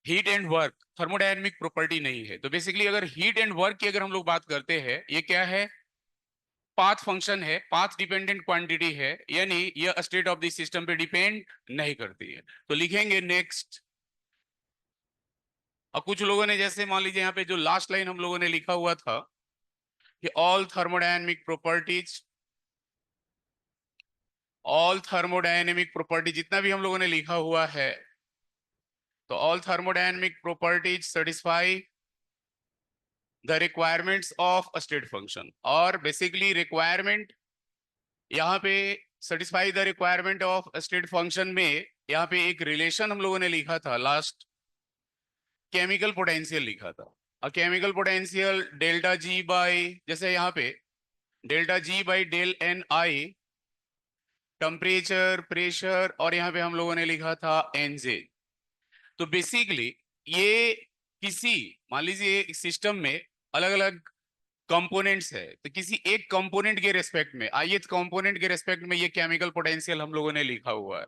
Heat and work thermodynamic property नहीं है। तो बेसिकली अगर हीट एंड वर्क की अगर हम लोग बात करते हैं, ये क्या है? पाथ फंक्शन है, पाथ डिपेंडेंट क्वांटिटी है, यानी ये स्टेट ऑफ द सिस्टम पे डिपेंड नहीं करती है। तो लिखेंगे नेक्स्ट। अब कुछ लोगों ने जैसे मान लीजिए यहाँ पे जो लास्ट लाइन हम लोगों ने लिखा हुआ था कि ऑल थर्मोडायनेमिक प्रॉपर्टी जितना भी हम लोगों ने लिखा हुआ है, तो all thermodynamic properties satisfy the requirements of a state function. और बेसिकली रिक्वायरमेंट यहाँ पे satisfy the requirement of state function में यहाँ पे एक रिलेशन हम लोगों ने लिखा था लास्ट, केमिकल पोटेंशियल लिखा था। और chemical potential delta G by, जैसे यहाँ पे delta G by del N I, temperature, pressure, और यहाँ पे हम लोगों ने लिखा था एनजे। तो बेसिकली ये किसी, मान लीजिए सिस्टम में अलग अलग कंपोनेंट्स है, तो किसी एक कंपोनेंट के रेस्पेक्ट में, ith कंपोनेंट के रेस्पेक्ट में ये केमिकल पोटेंशियल हम लोगों ने लिखा हुआ है।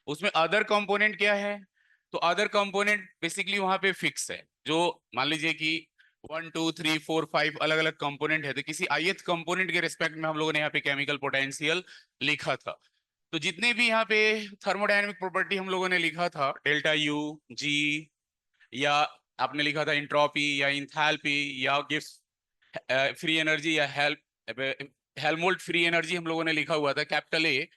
उसमें अदर कंपोनेंट क्या है? तो अदर कंपोनेंट बेसिकली वहां पे फिक्स है। जो मान लीजिए कि 1 2 3 4 5 अलग अलग कंपोनेंट है, तो किसी ith कंपोनेंट के रेस्पेक्ट में हम लोगों ने यहाँ पे केमिकल पोटेंशियल लिखा था। तो जितने भी यहाँ पे थर्मोडायनेमिक प्रॉपर्टी हम लोगों ने लिखा था, डेल्टा यू, जी, या आपने लिखा था इंट्रोपी या इंथैल्पी या गिव्स फ्री एनर्जी या हेल्महोल्ट्ज फ्री एनर्जी हम लोगों ने लिखा हुआ था कैपिटल ए।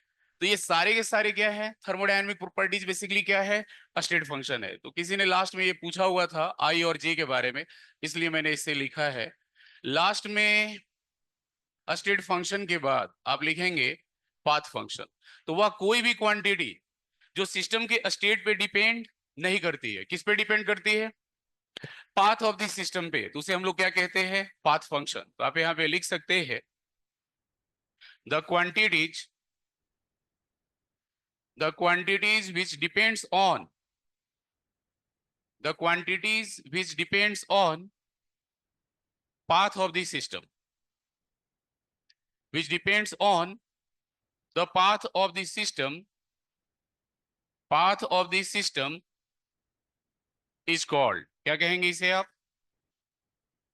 तो ये सारे के सारे क्या है? थर्मोडायनेमिक प्रॉपर्टीज बेसिकली क्या है? स्टेट फंक्शन है। तो किसी ने लास्ट में ये पूछा हुआ था आई और जे के बारे में, इसलिए मैंने इसे लिखा है। लास्ट में स्टेट फंक्शन के बाद आप लिखेंगे पाथ फंक्शन। तो वह कोई भी क्वांटिटी जो सिस्टम के स्टेट पे डिपेंड नहीं करती है, किस पे डिपेंड करती है? पाथ ऑफ द सिस्टम पे। तो उसे हम लोग क्या कहते हैं? Path function. तो आप यहाँ पे लिख सकते हैं the quantities the quantities which depends on the quantities which depends on path of the system, which depends on the path of the system is called, क्या कहेंगे इसे आप?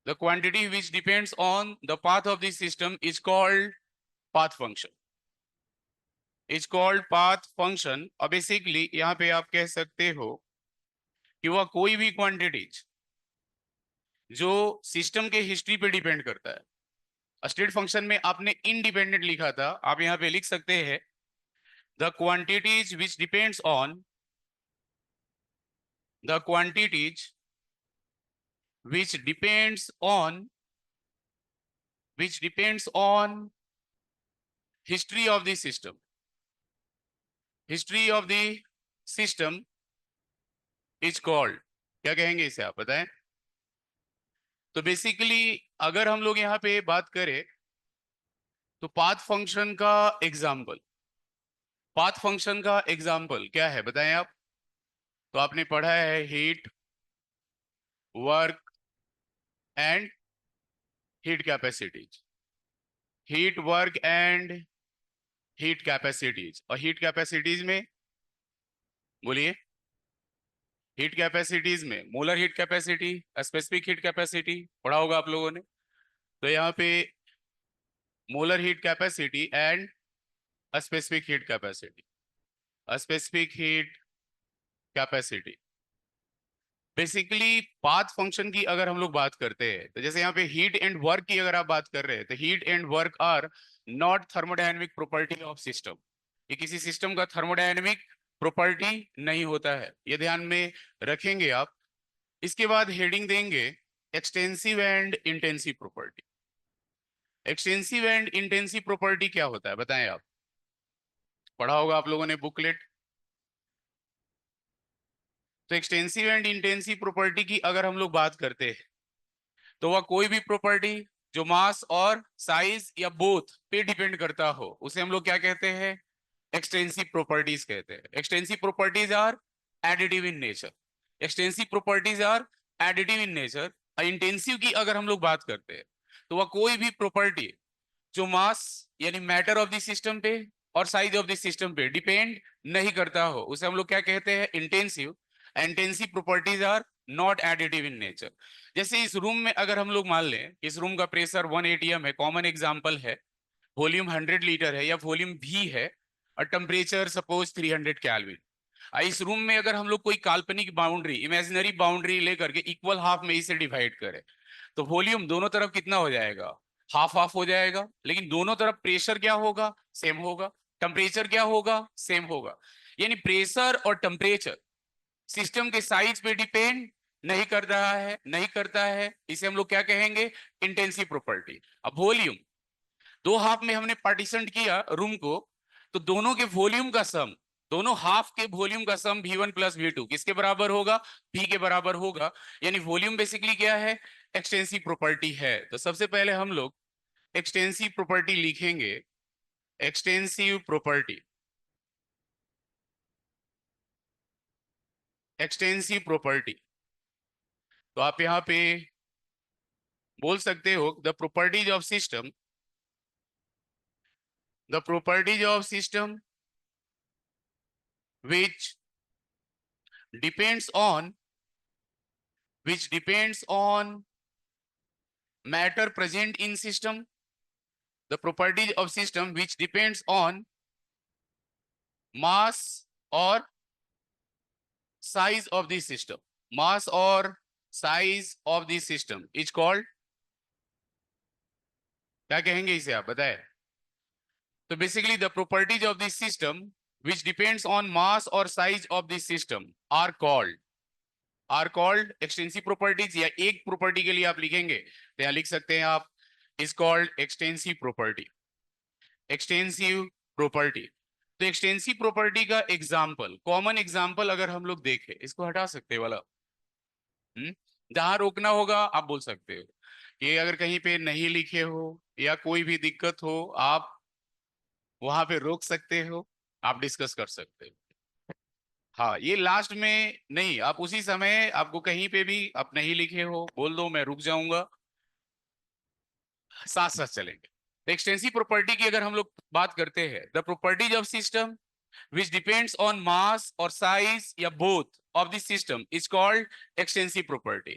The quantity which depends on the path of the system is called path function, is called path function। और basically यहाँ पे आप कह सकते हो कि वह कोई भी क्वांटिटीज जो सिस्टम के हिस्ट्री पे डिपेंड करता है। स्टेट फंक्शन में आपने इंडिपेंडेंट लिखा था, आप यहाँ पे लिख सकते हैं the quantities which depends on the quantities which depends on history of the system, history of the system is called, क्या कहेंगे इसे आप बताएं? तो बेसिकली अगर हम लोग यहाँ पे बात करें तो पाथ फंक्शन का एग्जाम्पल क्या है बताएं आप? तो आपने पढ़ा है heat, work and heat capacities, heat, work and heat capacities. और हीट कैपेसिटीज में बोलिए, हीट कैपेसिटीज में molar heat capacity, specific heat capacity पढ़ा होगा आप लोगों ने। तो यहाँ पे molar heat capacity and specific heat capacity, specific heat capacity. Basically path function की अगर हम लोग बात करते हैं, तो जैसे यहाँ पे हीट एंड वर्क की अगर आप बात कर रहे हैं, तो heat and work are not thermodynamic property of system. ये किसी सिस्टम का थर्मोडायनेमिक प्रॉपर्टी नहीं होता है, ये ध्यान में रखेंगे आप। इसके बाद हेडिंग देंगे extensive and intensive property. Extensive and intensive property क्या होता है बताएं आप? पढ़ा होगा आप लोगों ने बुकलेट। तो एक्सटेंसिव एंड इंटेंसिव प्रॉपर्टी की अगर हम लोग बात करते हैं, तो वह कोई भी प्रॉपर्टी जो मास और साइज या बोथ पे डिपेंड करता हो, उसे हम लोग क्या कहते हैं? एक्सटेंसिव प्रॉपर्टीज कहते हैं। Extensive properties are additive in nature, extensive properties are additive in nature. Intensive की अगर हम लोग बात करते हैं, तो वह कोई भी प्रॉपर्टी जो मास यानी मैटर ऑफ द सिस्टम पे और साइज ऑफ द सिस्टम पे डिपेंड नहीं करता हो, उसे हम लोग क्या कहते हैं? Intensive. Intensive properties are not additive in nature. जैसे इस रूम में अगर हम लोग मान लें इस रूम का प्रेशर 1 atm है, कॉमन एग्जांपल है, वॉल्यूम 100 लीटर है या वॉल्यूम भी है, और टेम्परेचर सपोज 300 केल्विन। इस रूम में अगर हम लोग कोई काल्पनिक बाउंड्री, इमेजिनरी बाउंड्री लेकर के इक्वल हाफ में इसे डिवाइड करें, तो वॉल्यूम दोनों तरफ कितना हो जाएगा? हाफ हाफ हो जाएगा, लेकिन दोनों तरफ प्रेशर क्या होगा? सेम होगा। टेम्परेचर क्या होगा? सेम होगा। यानी प्रेशर और टेम्परेचर सिस्टम के साइज पे डिपेंड नहीं कर रहा है, नहीं करता है। इसे हम लोग क्या कहेंगे? Intensive property. अब वॉल्यूम दो हाफ में हमने पार्टीशन किया रूम को, तो दोनों के वॉल्यूम का सम, दोनों हाफ के वॉल्यूम का सम V1 प्लस V2 किसके बराबर होगा? V के बराबर होगा। यानी वॉल्यूम बेसिकली क्या है? एक्सटेंसिव प्रॉपर्टी है। तो सबसे पहले हम लोग एक्सटेंसिव प्रॉपर्टी लिखेंगे। एक्सटेंसिव प्रॉपर्टी, एक्सटेंसिव प्रॉपर्टी, तो आप यहां पे बोल सकते हो the properties of system, the properties of system which depends on, which depends on matter present in system, the properties of system which depends on mass or size of the system, mass or size of the system is called, क्या कहेंगे इसे आप बताएं? तो basically the properties of this system which depends on mass or size of the system are called extensive properties. या एक property के लिए आप लिखेंगे तो यहां लिख सकते हैं आप is called extensive property, extensive property. तो एक्सटेंसिव प्रॉपर्टी का एग्जांपल, कॉमन एग्जांपल अगर हम लोग देखें, इसको हटा सकते हैं वाला, जहां रोकना होगा आप बोल सकते हो कि अगर कहीं पे नहीं लिखे हो या कोई भी दिक्कत हो आप वहां पे रोक सकते हो, आप डिस्कस कर सकते हो। हाँ, ये लास्ट में नहीं, आप उसी समय आपको कहीं पे भी आप नहीं लिखे हो बोल दो, मैं रुक जाऊंगा, साथ साथ चलेंगे। एक्सटेंसिव प्रॉपर्टी की अगर हम लोग बात करते हैं, the properties of system which depends on mass or size या both of the system is called extensive property।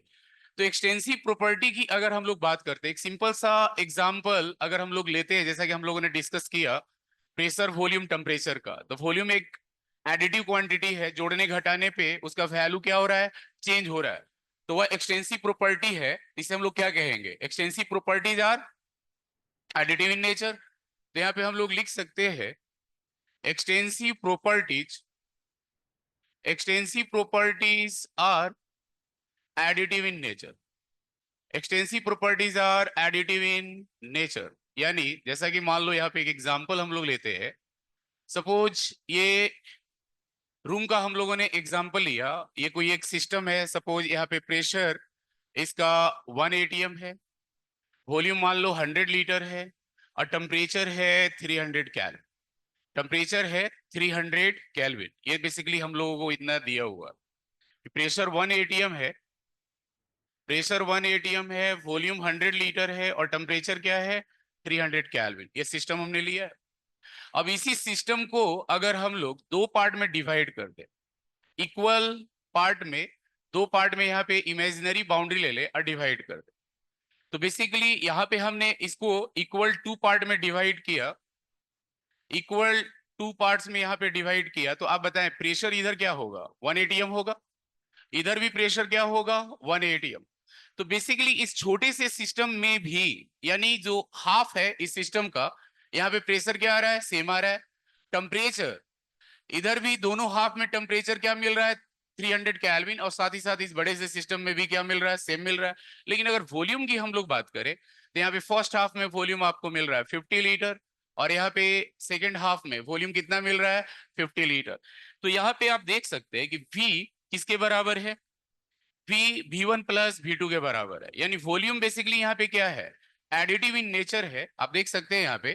तो एक्सटेंसिव प्रॉपर्टी की अगर हम लोग बात करते हैं, एक सिंपल सा एग्जांपल अगर हम लोग लेते हैं, जैसा कि हम लोगों ने डिस्कस किया प्रेशर वॉल्यूम टेम्परेचर का, तो वॉल्यूम एक एडिटिव क्वांटिटी है, जोड़ने घटाने पे उसका वैल्यू क्या हो रहा है? चेंज हो रहा है। तो वह एक्सटेंसिव प्रॉपर्टी है, इसे हम लोग क्या कहेंगे? Extensive properties are additive in nature. तो यहाँ पे हम लोग लिख सकते हैं extensive properties, extensive properties are additive in nature, extensive properties are additive in nature. यानी जैसा कि मान लो यहाँ पे एक एग्जांपल हम लोग लेते हैं, सपोज ये रूम का हम लोगों ने एग्जांपल लिया, ये कोई एक सिस्टम है, सपोज यहाँ पे प्रेशर इसका 1 atm है, वॉल्यूम मान लो 100 लीटर है, और टेम्परेचर है 300 केल्विन, टेम्परेचर है 300 केल्विन। ये बेसिकली हम लोगों को इतना दिया हुआ कि प्रेशर 1 atm है, प्रेशर 1 atm है, वॉल्यूम 100 लीटर है, और टेम्परेचर क्या है? 300 केल्विन। ये सिस्टम हमने लिया है। अब इसी सिस्टम को अगर हम लोग दो पार्ट में डिवाइड कर दे, इक्वल पार्ट में, दो पार्ट में यहाँ पे इमेजिनरी बाउंड्री ले ले और डिवाइड कर दे, तो बेसिकली यहाँ पे हमने इसको इक्वल टू पार्ट में डिवाइड किया, इक्वल टू पार्ट्स में यहाँ पे डिवाइड किया, तो आप बताएं प्रेशर इधर क्या होगा? 1 atm होगा, इधर भी प्रेशर क्या होगा? 1 atm। तो बेसिकली इस छोटे से सिस्टम में भी, यानी जो हाफ है इस सिस्टम का, यहाँ पे प्रेशर क्या आ रहा है? सेम आ रहा है। टेम्परेचर इधर भी दोनों हाफ में टेम्परेचर क्या मिल रहा है? 300 केल्विन, और साथ ही साथ इस बड़े से सिस्टम में भी क्या मिल रहा है? सेम मिल रहा है। लेकिन अगर वॉल्यूम की हम लोग बात करें, तो यहाँ पे फर्स्ट हाफ में वॉल्यूम आपको मिल रहा है 50 लीटर, और यहाँ पे सेकेंड हाफ में वॉल्यूम कितना मिल रहा है? 50 लीटर। तो यहाँ पे आप देख सकते हैं कि V किसके बराबर है? V1 प्लस V2 के बराबर है। यानी वॉल्यूम बेसिकली यहाँ पे क्या है? एडिटिव इन नेचर है। आप देख सकते हैं यहाँ पे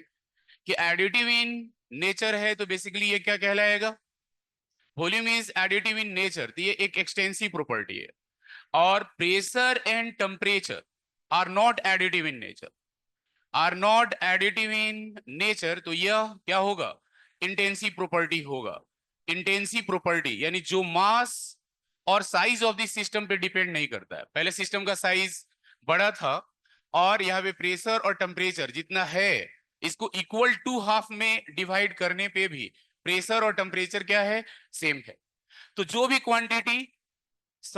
कि एडिटिव इन नेचर है, तो बेसिकली ये क्या कहलाएगा? Volume is additive in nature, तो ये एक एक्सटेंसिव प्रॉपर्टी है। और pressure and temperature are not additive in nature, are not additive in nature, तो यह क्या होगा? इंटेंसिव प्रॉपर्टी होगा। इंटेंसिव प्रॉपर्टी यानी जो मास और साइज ऑफ द सिस्टम पे डिपेंड नहीं करता है। पहले सिस्टम का साइज बड़ा था और यहाँ पे प्रेशर और टेम्परेचर जितना है इसको इक्वल टू हाफ में डिवाइड करने पे भी प्रेशर और टेम्परेचर क्या है, सेम है। तो जो भी quantity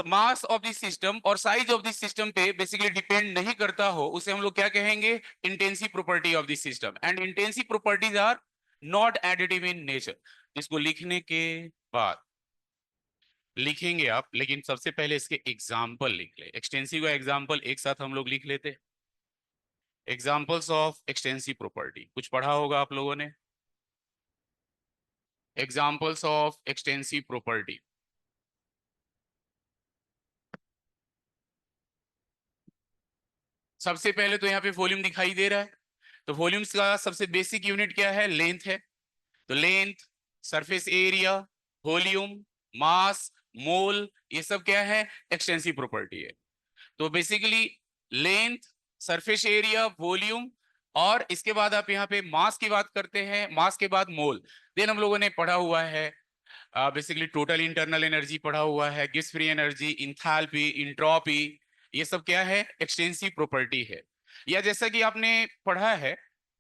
mass of the system और साइज ऑफ द सिस्टम पे बेसिकली डिपेंड नहीं करता हो उसे हम लोग क्या कहेंगे, intensive property of the system. And intensive properties are not additive in nature. इसको लिखने के बाद लिखेंगे आप, लेकिन सबसे पहले इसके एग्जाम्पल लिख ले। एक्सटेंसिव का एग्जाम्पल एक साथ हम लोग लिख लेते। एग्जाम्पल्स ऑफ एक्सटेंसिव प्रॉपर्टी कुछ पढ़ा होगा आप लोगों ने। एग्जाम्पल्स ऑफ एक्सटेंसिव प्रॉपर्टी, सबसे पहले तो यहाँ पे वॉल्यूम दिखाई दे रहा है। तो वॉल्यूम्स का सबसे बेसिक यूनिट क्या है, लेंथ है। तो length, surface area, volume, mass, मोल, ये सब क्या है, एक्सटेंसिव प्रॉपर्टी है। तो basically length, surface area, volume, और इसके बाद आप यहाँ पे मास की बात करते हैं, मास के बाद मोल। देन हम लोगों ने पढ़ा हुआ है बेसिकली टोटल इंटरनल एनर्जी पढ़ा हुआ है, Gibbs free energy, enthalpy, entropy, ये सब क्या है, एक्सटेंसिव प्रॉपर्टी है। या जैसा कि आपने पढ़ा है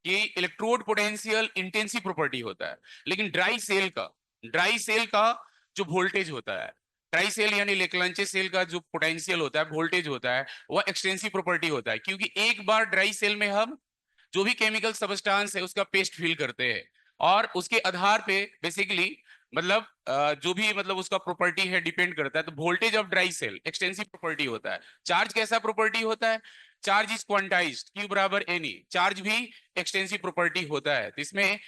कि इलेक्ट्रोड पोटेंशियल इंटेंसिव प्रॉपर्टी होता है, लेकिन ड्राई सेल का जो वोल्टेज होता है, ड्राई सेल यानी लेक्लांचे सेल का जो पोटेंशियल होता है, वोल्टेज होता है, वह एक्सटेंसिव प्रॉपर्टी होता है। क्योंकि एक बार ड्राई सेल में हम जो भी केमिकल सब्सटेंस है उसका पेस्ट फिल करते हैं और उसके आधार पे बेसिकली मतलब जो भी मतलब उसका प्रॉपर्टी है डिपेंड करता है। तो voltage of dry cell extensive property होता है। चार्ज कैसा प्रॉपर्टी होता है, चार्ज इज क्वांटाइज्ड, क्यू बराबर एनी, चार्ज भी एक्सटेंसिव प्रॉपर्टी होता है। तो इसमें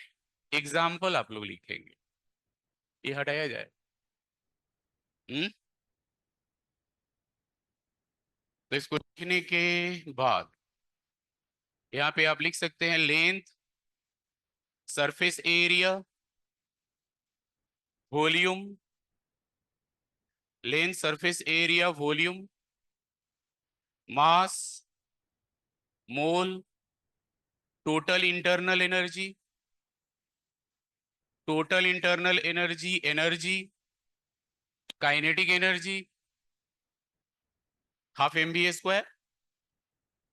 एग्जाम्पल आप लोग लिखेंगे, ये हटाया जाए। हम्म तो इसको लिखने के बाद यहाँ पे आप लिख सकते हैं length, surface area, volume, length, surface area, volume, mass, mole, total internal energy, total internal energy, energy, kinetic energy, half M B square.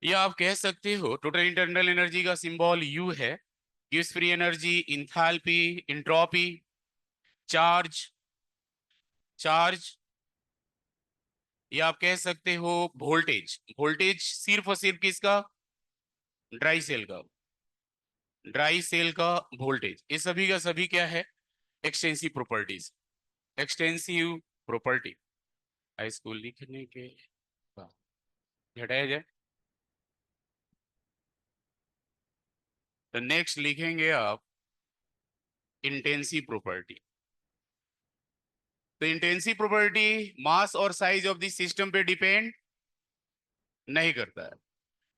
या आप कह सकते हो टोटल इंटरनल एनर्जी का सिंबल यू है, गिव्स free energy, enthalpy, entropy, charge, charge. या आप कह सकते हो वोल्टेज, वोल्टेज सिर्फ और सिर्फ किसका, ड्राई सेल का, ड्राई सेल का वोल्टेज। ये सभी का सभी क्या है, एक्सटेंसिव प्रॉपर्टीज, एक्सटेंसिव प्रॉपर्टी। इसको लिखने के बाद हटाया जाए। तो नेक्स्ट लिखेंगे आप इंटेंसिव प्रॉपर्टी। तो इंटेंसिव प्रॉपर्टी मास और साइज ऑफ द सिस्टम पे डिपेंड नहीं करता है।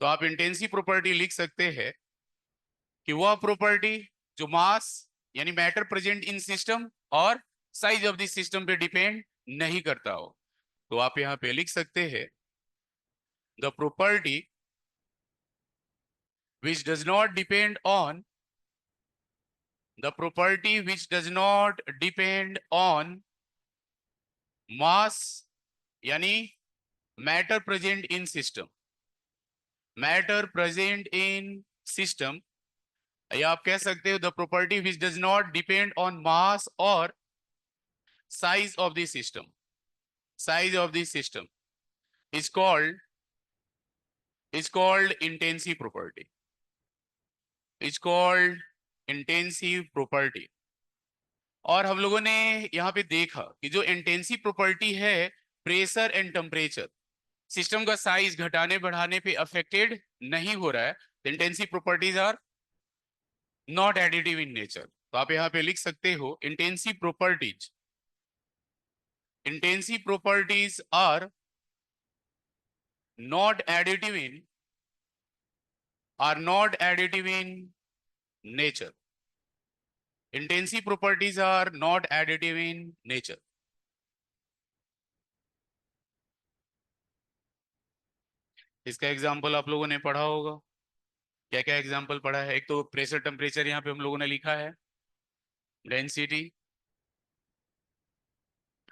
तो आप इंटेंसिव प्रॉपर्टी लिख सकते हैं कि वह प्रॉपर्टी जो मास यानी मैटर प्रेजेंट इन सिस्टम और साइज ऑफ द सिस्टम पे डिपेंड नहीं करता हो। तो आप यहाँ पे लिख सकते हैं the property which does not depend on the property which does not depend on mass यानी matter present in system, matter present in system. या आप कह सकते हो the property which does not depend on mass और size of the system, size of the system is called intensive property, is called intensive property. और हम लोगों ने यहाँ पे देखा कि जो इंटेंसिव प्रॉपर्टी है प्रेशर एंड टेम्परेचर, सिस्टम का साइज घटाने बढ़ाने पे अफेक्टेड नहीं हो रहा है। Intensive properties are not additive in nature. तो आप यहाँ पे लिख सकते हो intensive properties, intensive properties are not additive in, are not additive in nature, intensive properties are not additive in nature. इसका एग्जाम्पल आप लोगों ने पढ़ा होगा। क्या क्या एग्जाम्पल पढ़ा है, एक तो प्रेशर टेम्परेचर यहाँ पे हम लोगों ने लिखा है, डेंसिटी,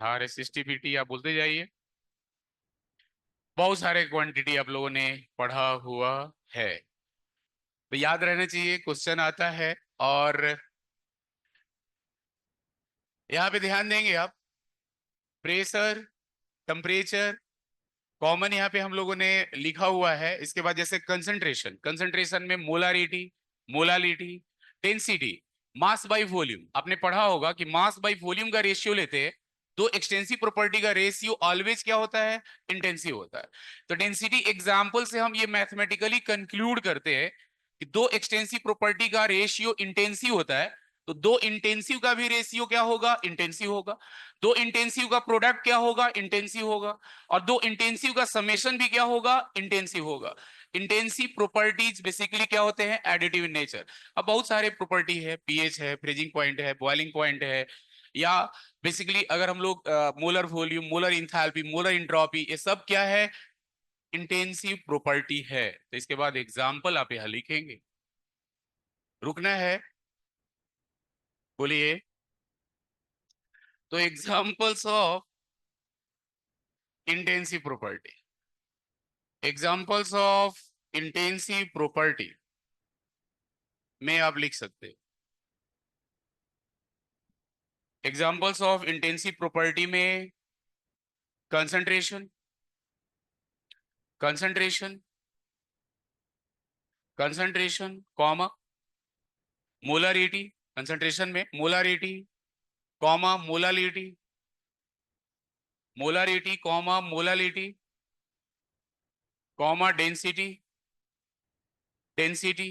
हाँ, रेसिस्टिविटी आप बोलते जाइए। बहुत सारे क्वांटिटी आप लोगों ने पढ़ा हुआ है, तो याद रहना चाहिए, क्वेश्चन आता है। और यहाँ पे ध्यान देंगे आप, प्रेशर, टेम्परेचर, कॉमन यहाँ पे हम लोगों ने लिखा हुआ है। इसके बाद जैसे कंसंट्रेशन, कंसंट्रेशन में molarity, molality, density, mass by volume. आपने पढ़ा होगा कि मास बाय वॉल्यूम का रेशियो लेते हैं, तो एक्सटेंसिव प्रॉपर्टी का रेशियो ऑलवेज क्या होता है, इंटेंसिव होता है। तो डेंसिटी एग्जांपल से हम ये मैथमेटिकली कंक्लूड करते हैं कि दो एक्सटेंसिव प्रॉपर्टी का रेशियो इंटेंसिव होता है, तो दो इंटेंसिव का भी रेशियो क्या होगा, इंटेंसिव होगा। दो इंटेंसिव का प्रोडक्ट क्या होगा, इंटेंसिव होगा। और दो इंटेंसिव का समेशन भी क्या होगा, इंटेंसिव होगा। इंटेंसिव प्रॉपर्टीज बेसिकली क्या होते हैं, एडिटिव इन नेचर। अब बहुत सारे प्रॉपर्टी है, पीएच है, फ्रीजिंग पॉइंट है, बॉइलिंग पॉइंट है, या बेसिकली अगर हम लोग molar volume, molar enthalpy, molar entropy, ये सब क्या है, इंटेंसिव प्रॉपर्टी है। तो इसके बाद एग्जाम्पल आप यहां लिखेंगे, रुकना है, बोलिए। तो examples of intensive property, examples of intensive property में आप लिख सकते हैं। एग्जाम्पल्स ऑफ इंटेंसिव प्रॉपर्टी में concentration, concentration, concentration, comma, molarity, concentration में molarity, comma, molality, molarity, comma, molality, comma, density, density,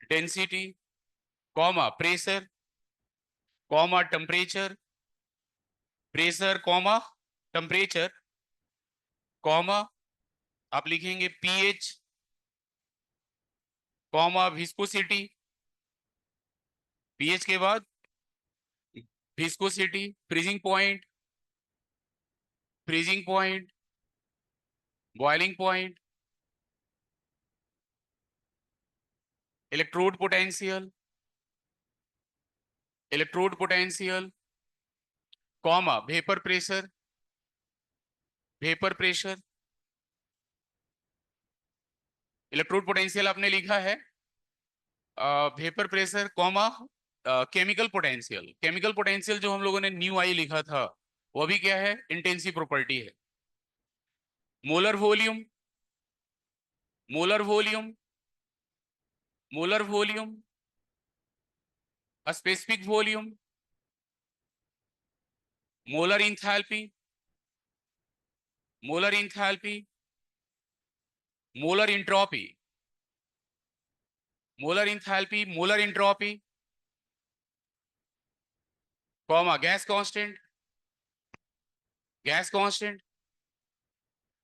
density, comma, pressure, comma, temperature, pressure, comma, temperature, comma, आप लिखेंगे pH, comma, viscosity, pH के बाद viscosity, freezing point, freezing point, boiling point, electrode potential, electrode potential, comma, vapour pressure, vapour pressure, electrode potential आपने लिखा है, vapour pressure, comma, chemical potential, chemical potential जो हम लोगों ने न्यू आई लिखा था, वो भी क्या है, इंटेंसिव प्रॉपर्टी है। Molar volume, molar volume, molar volume, specific volume, molar enthalpy, molar enthalpy, molar entropy, molar enthalpy, molar entropy, comma, gas constant, gas constant,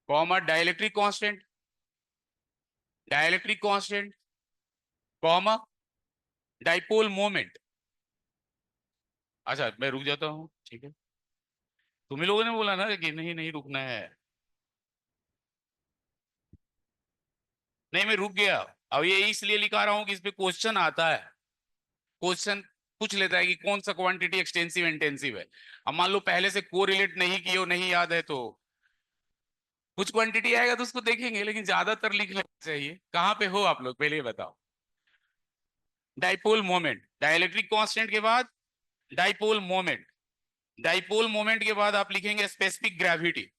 comma, dielectric constant, dielectric constant, comma, dipole moment. अच्छा, मैं रुक जाता हूँ, ठीक है। तुम्ही लोगों ने बोला ना कि नहीं नहीं रुकना है। नहीं, मैं रुक गया। अब ये इसलिए लिखा रहा हूं कि इस पे क्वेश्चन आता है, क्वेश्चन पूछ लेता है कि कौन सा क्वांटिटी एक्सटेंसिव इंटेंसिव है। अब मान लो पहले से कोरिलेट नहीं किए हो, नहीं याद है, तो कुछ क्वांटिटी आएगा तो उसको देखेंगे, लेकिन ज्यादातर लिख लेना चाहिए। कहाँ पे हो आप लोग, पहले ये बताओ। डाइपोल मोमेंट, डाइलेक्ट्रिक कांस्टेंट के बाद डाइपोल मोमेंट, डाइपोल मोमेंट के बाद आप लिखेंगे specific gravity,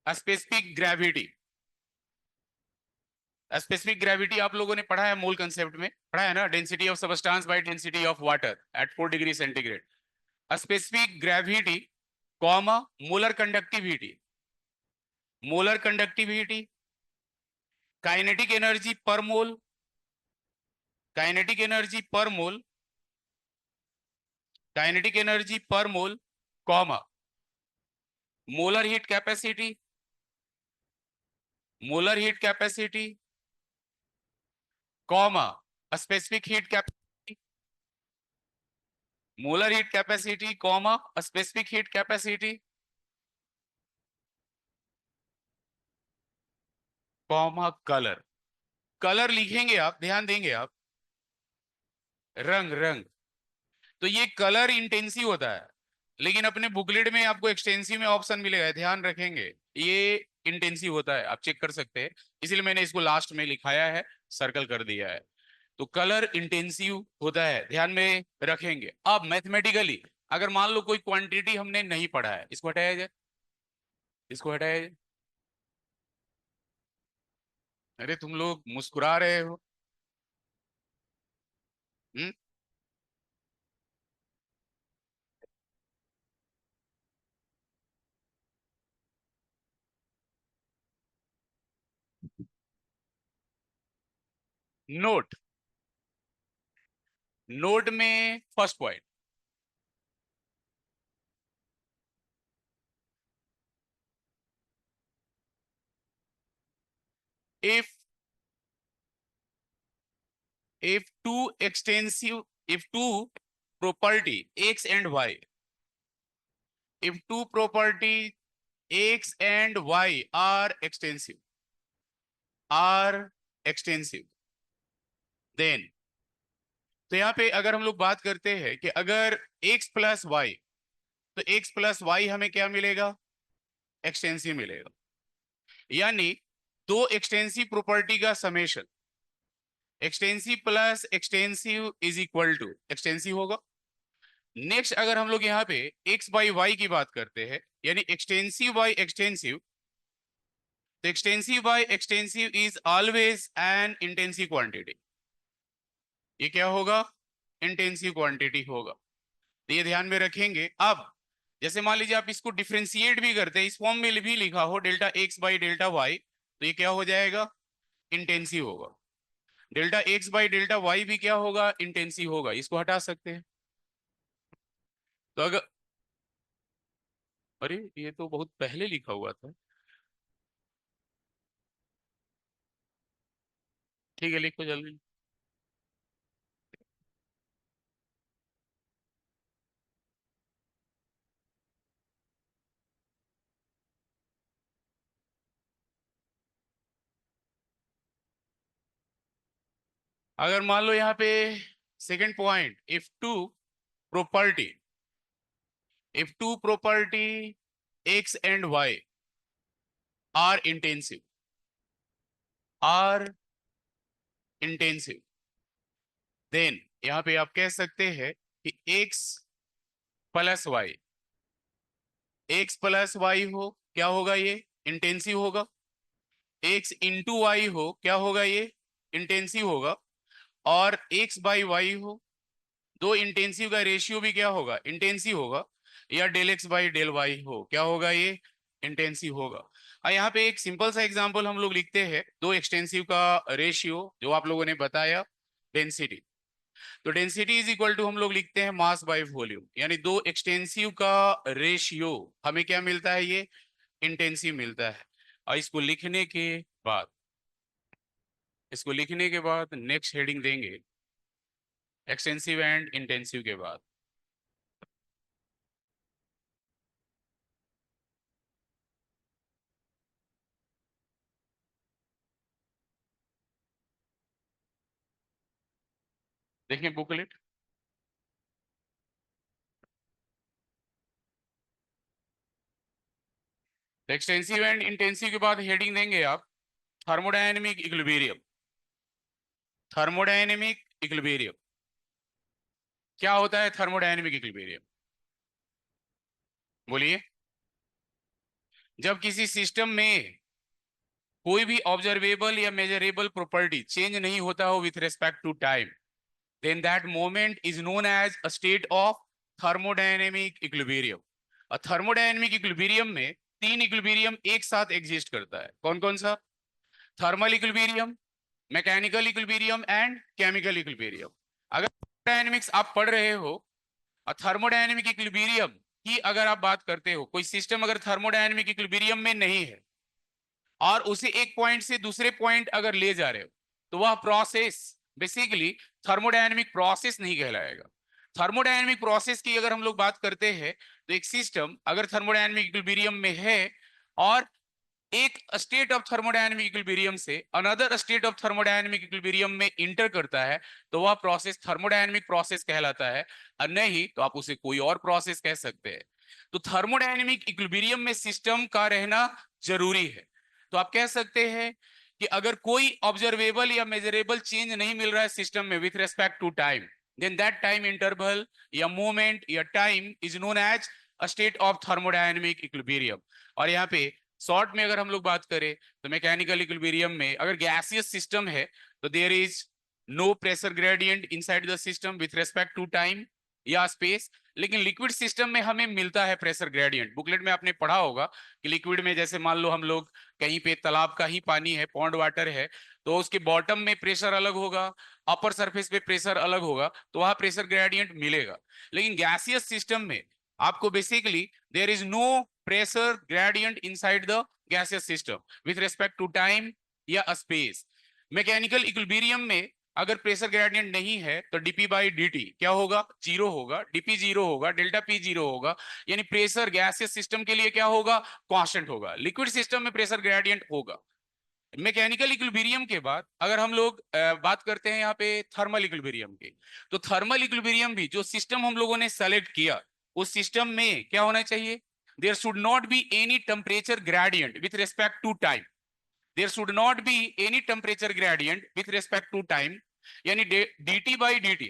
specific gravity. Specific gravity आप लोगों ने पढ़ा है, मोल कंसेप्ट में पढ़ा है ना, density of substance by density of water at 4 degree centigrade. Specific gravity, comma, molar conductivity, molar conductivity, kinetic energy per mole, kinetic energy per mole, kinetic energy per mole, comma, molar heat capacity, molar heat capacity, comma, specific heat capacity, molar heat capacity, comma, specific heat capacity, comma, colour. Colour लिखेंगे आप, ध्यान देंगे आप, रंग, रंग। तो ये colour intensive होता है, लेकिन अपने बुकलेट में आपको एक्सटेंसिव में ऑप्शन मिलेगा, ध्यान रखेंगे ये इंटेंसिव होता है, आप चेक कर सकते हैं, इसलिए मैंने इसको लास्ट में लिखाया है, सर्कल कर दिया है। तो कलर इंटेंसिव होता है, ध्यान में रखेंगे। अब मैथमेटिकली अगर मान लो कोई क्वांटिटी हमने नहीं पढ़ा है, इसको हटाया जाए, इसको हटाया जाए। अरे तुम लोग मुस्कुरा रहे हो। हम्म। नोट, नोट में first point, if two extensive, if two property x and y, if two property x and y are extensive, then, तो यहाँ पे अगर हम लोग बात करते हैं कि अगर x प्लस वाई, तो x प्लस वाई हमें क्या मिलेगा, एक्सटेंसिव मिलेगा। यानी दो एक्सटेंसिव प्रॉपर्टी का समेशन, extensive plus extensive is equal to extensive होगा। नेक्स्ट अगर हम लोग यहाँ पे x बाई वाई की बात करते हैं, यानी एक्सटेंसिव बाई एक्सटेंसिव, तो extensive by extensive is always an intensive quantity, ये क्या होगा, इंटेंसिव क्वांटिटी होगा। तो ये ध्यान में रखेंगे। अब जैसे मान लीजिए आप इसको डिफ्रेंशिएट भी करते हैं, इस फॉर्म में भी लिखा हो delta X by delta Y, तो ये क्या हो जाएगा, इंटेंसिव होगा। Delta X by delta Y भी क्या होगा, इंटेंसिव होगा, इसको हटा सकते हैं। तो अगर, अरे ये तो बहुत पहले लिखा हुआ था, ठीक है लिखो जल्दी। अगर मान लो यहाँ पे second point, property if two property x and y are intensive, are intensive, then यहाँ पे आप कह सकते हैं कि x plus Y, X plus Y हो क्या होगा, ये इंटेंसिव होगा। x इंटू वाई हो क्या होगा, ये इंटेंसिव होगा। और x बाई वाई हो, दो इंटेंसिव का रेशियो भी क्या होगा, इंटेंसिव होगा। या del X by del Y हो क्या होगा, ये इंटेंसिव होगा। और यहाँ पे एक सिंपल सा एग्जांपल हम लोग लिखते हैं, दो एक्सटेंसिव का रेशियो जो आप लोगों ने बताया, डेंसिटी। तो डेंसिटी इज इक्वल टू हम लोग लिखते हैं मास बाय वॉल्यूम, यानी दो एक्सटेंसिव का रेशियो हमें क्या मिलता है, ये इंटेंसिव मिलता है। और बाद इसको लिखने के बाद नेक्स्ट हेडिंग देंगे एक्सटेंसिव एंड इंटेंसिव के बाद। देखें बुकलेट, एक्सटेंसिव एंड इंटेंसिव के बाद हेडिंग देंगे आप थर्मोडायनेमिक इक्विलिब्रियम। थर्मोडायनेमिक इक्विलिब्रियम क्या होता है, थर्मोडायनेमिक इक्विलिब्रियम बोलिए। जब किसी सिस्टम में कोई भी ऑब्जर्वेबल या मेजरेबल प्रॉपर्टी चेंज नहीं होता हो with respect to time, then that moment is known as a state of thermodynamic equilibrium। और थर्मोडायनेमिक इक्विलिब्रियम में तीन इक्विलिब्रियम एक साथ एग्जिस्ट करता है, कौन कौन सा, thermal equilibrium, mechanical equilibrium and chemical equilibrium. अगर डायनेमिक्स आप पढ़ रहे हो और थर्मोडायनेमिक इक्विलिब्रियम की अगर आप बात करते हो, कोई सिस्टम अगर थर्मोडायनेमिक इक्विलिब्रियम में नहीं है और उसे एक पॉइंट से दूसरे पॉइंट अगर ले जा रहे हो, तो वह प्रोसेस बेसिकली थर्मोडायनेमिक प्रोसेस नहीं कहलाएगा। थर्मोडायनेमिक प्रोसेस की अगर हम लोग बात करते हैं, तो एक सिस्टम अगर थर्मोडायनेमिक इक्विलिब्रियम में है और एक स्टेट ऑफ थर्मोडायनेमिक इक्विलिब्रियम से another state of thermodynamic equilibrium में इंटर करता है तो वह प्रोसेस थर्मोडायनेमिक प्रोसेस कहलाता है, और नहीं तो आप उसे कोई और प्रोसेस कह सकते हैं। तो थर्मोडायनेमिक इक्विलिब्रियम में सिस्टम का रहना जरूरी है। तो आप कह सकते हैं कि अगर कोई ऑब्जर्वेबल या मेजरेबल चेंज नहीं मिल रहा है सिस्टम में with respect to time, then that time interval या मोमेंट या time is known as a state of thermodynamic equilibrium. और यहाँ पे शॉर्ट में अगर हम लोग बात करें तो मैकेनिकल इक्विलिब्रियम में अगर गैसियस सिस्टम है तो there is no pressure gradient inside the system with respect to time या स्पेस। लेकिन लिक्विड सिस्टम में हमें मिलता है प्रेशर ग्रेडियंट। बुकलेट में आपने पढ़ा होगा कि लिक्विड में जैसे मान लो हम लोग कहीं पे तालाब का ही पानी है, पॉन्ड वाटर है, तो उसके बॉटम में प्रेशर अलग होगा, अपर सरफेस पे प्रेशर अलग होगा, तो वहां प्रेशर ग्रेडियंट मिलेगा। लेकिन गैसियस सिस्टम में आपको basically there is no pressure gradient inside the gaseous system with respect to time या स्पेस। मैकेनिकल इक्विलिब्रियम में अगर प्रेशर ग्रेडियंट नहीं है तो डीपी बाई डी क्या होगा, जीरो होगा, डीपी जीरो होगा, डेल्टा पी जीरो होगा, यानी प्रेशर गैसियस सिस्टम के लिए क्या होगा, कांस्टेंट होगा। लिक्विड सिस्टम में प्रेशर ग्रेडियंट होगा। मैकेनिकल इक्विलिब्रियम के बाद अगर हम लोग बात करते हैं यहाँ पे थर्मल इक्विलिब्रियम की, तो थर्मल इक्विलिब्रियम भी जो सिस्टम हम लोगों ने सेलेक्ट किया उस सिस्टम में क्या होना चाहिए, there should not be any temperature gradient with respect to time, there should not be any temperature gradient with respect to time, यानी dt by dt,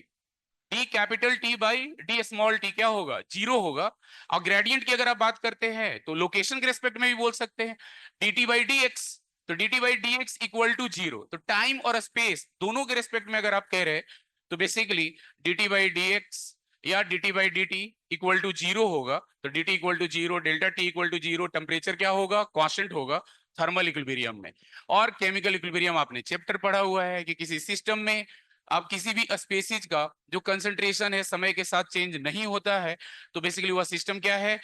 D capital T by D small T क्या होगा, zero होगा। और gradient की अगर आप बात करते हैं तो लोकेशन के रेस्पेक्ट में भी बोल सकते हैं D T by D X, तो D T by D X equal to zero. तो टाइम और स्पेस दोनों के रेस्पेक्ट में अगर आप कह रहे हैं तो basically D T by D X या D T by D T equal to zero होगा। तो D T equal to zero, delta T equal to zero, temperature क्या होगा, कांस्टेंट होगा थर्मल इक्विलिब्रियम में। और केमिकल इक्विलिब्रियम आपने चैप्टर पढ़ा हुआ है कि किसी सिस्टम में आप किसी भी स्पेसीज का जो कंसंट्रेशन है समय के साथ चेंज नहीं होता है तो बेसिकली वह सिस्टम क्या है,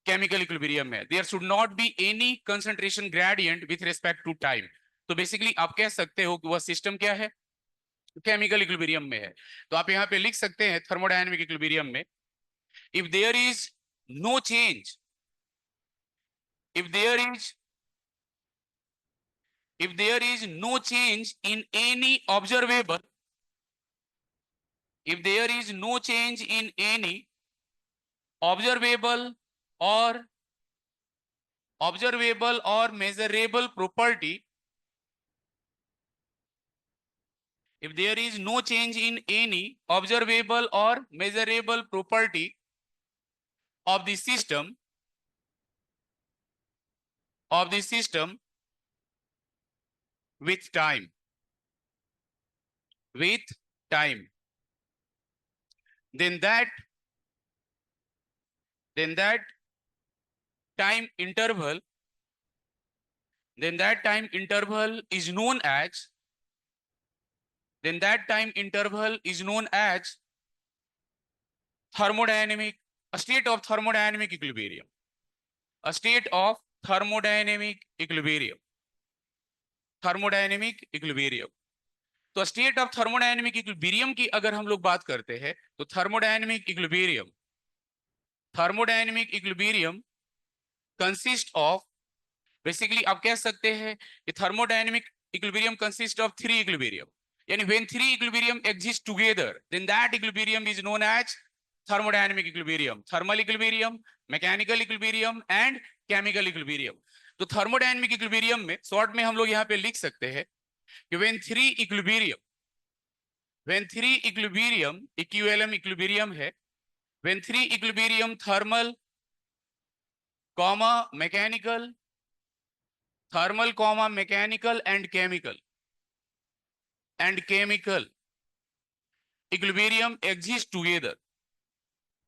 केमिकल इक्विलिब्रियम है। There should not be any concentration gradient with respect to time. तो बेसिकली आप कह सकते हो कि वह सिस्टम क्या है, केमिकल इक्विलिब्रियम में है। तो आप यहाँ पे लिख सकते हैं थर्मोडायनेमिक इक्विलिब्रियम में, if there is no change, if there is if there is no change in any observable, if there is no change in any observable or measurable property, if there is no change in any observable or measurable property of the system with time, then that time interval is known as, thermodynamic, a state of thermodynamic equilibrium, a state of thermodynamic equilibrium, तो state of thermodynamic equilibrium की अगर हम लोग बात करते हैं तो thermodynamic equilibrium consist of, basically आप कह सकते हैं कि thermodynamic equilibrium consist of three equilibrium, यानी when three equilibrium exist together then that equilibrium is known as thermodynamic equilibrium, thermal equilibrium, mechanical equilibrium and chemical equilibrium. तो thermodynamic equilibrium में short में हम लोग यहाँ पे लिख सकते हैं कि when three equilibrium equilibrium है, when three equilibrium thermal mechanical and chemical equilibrium exist together,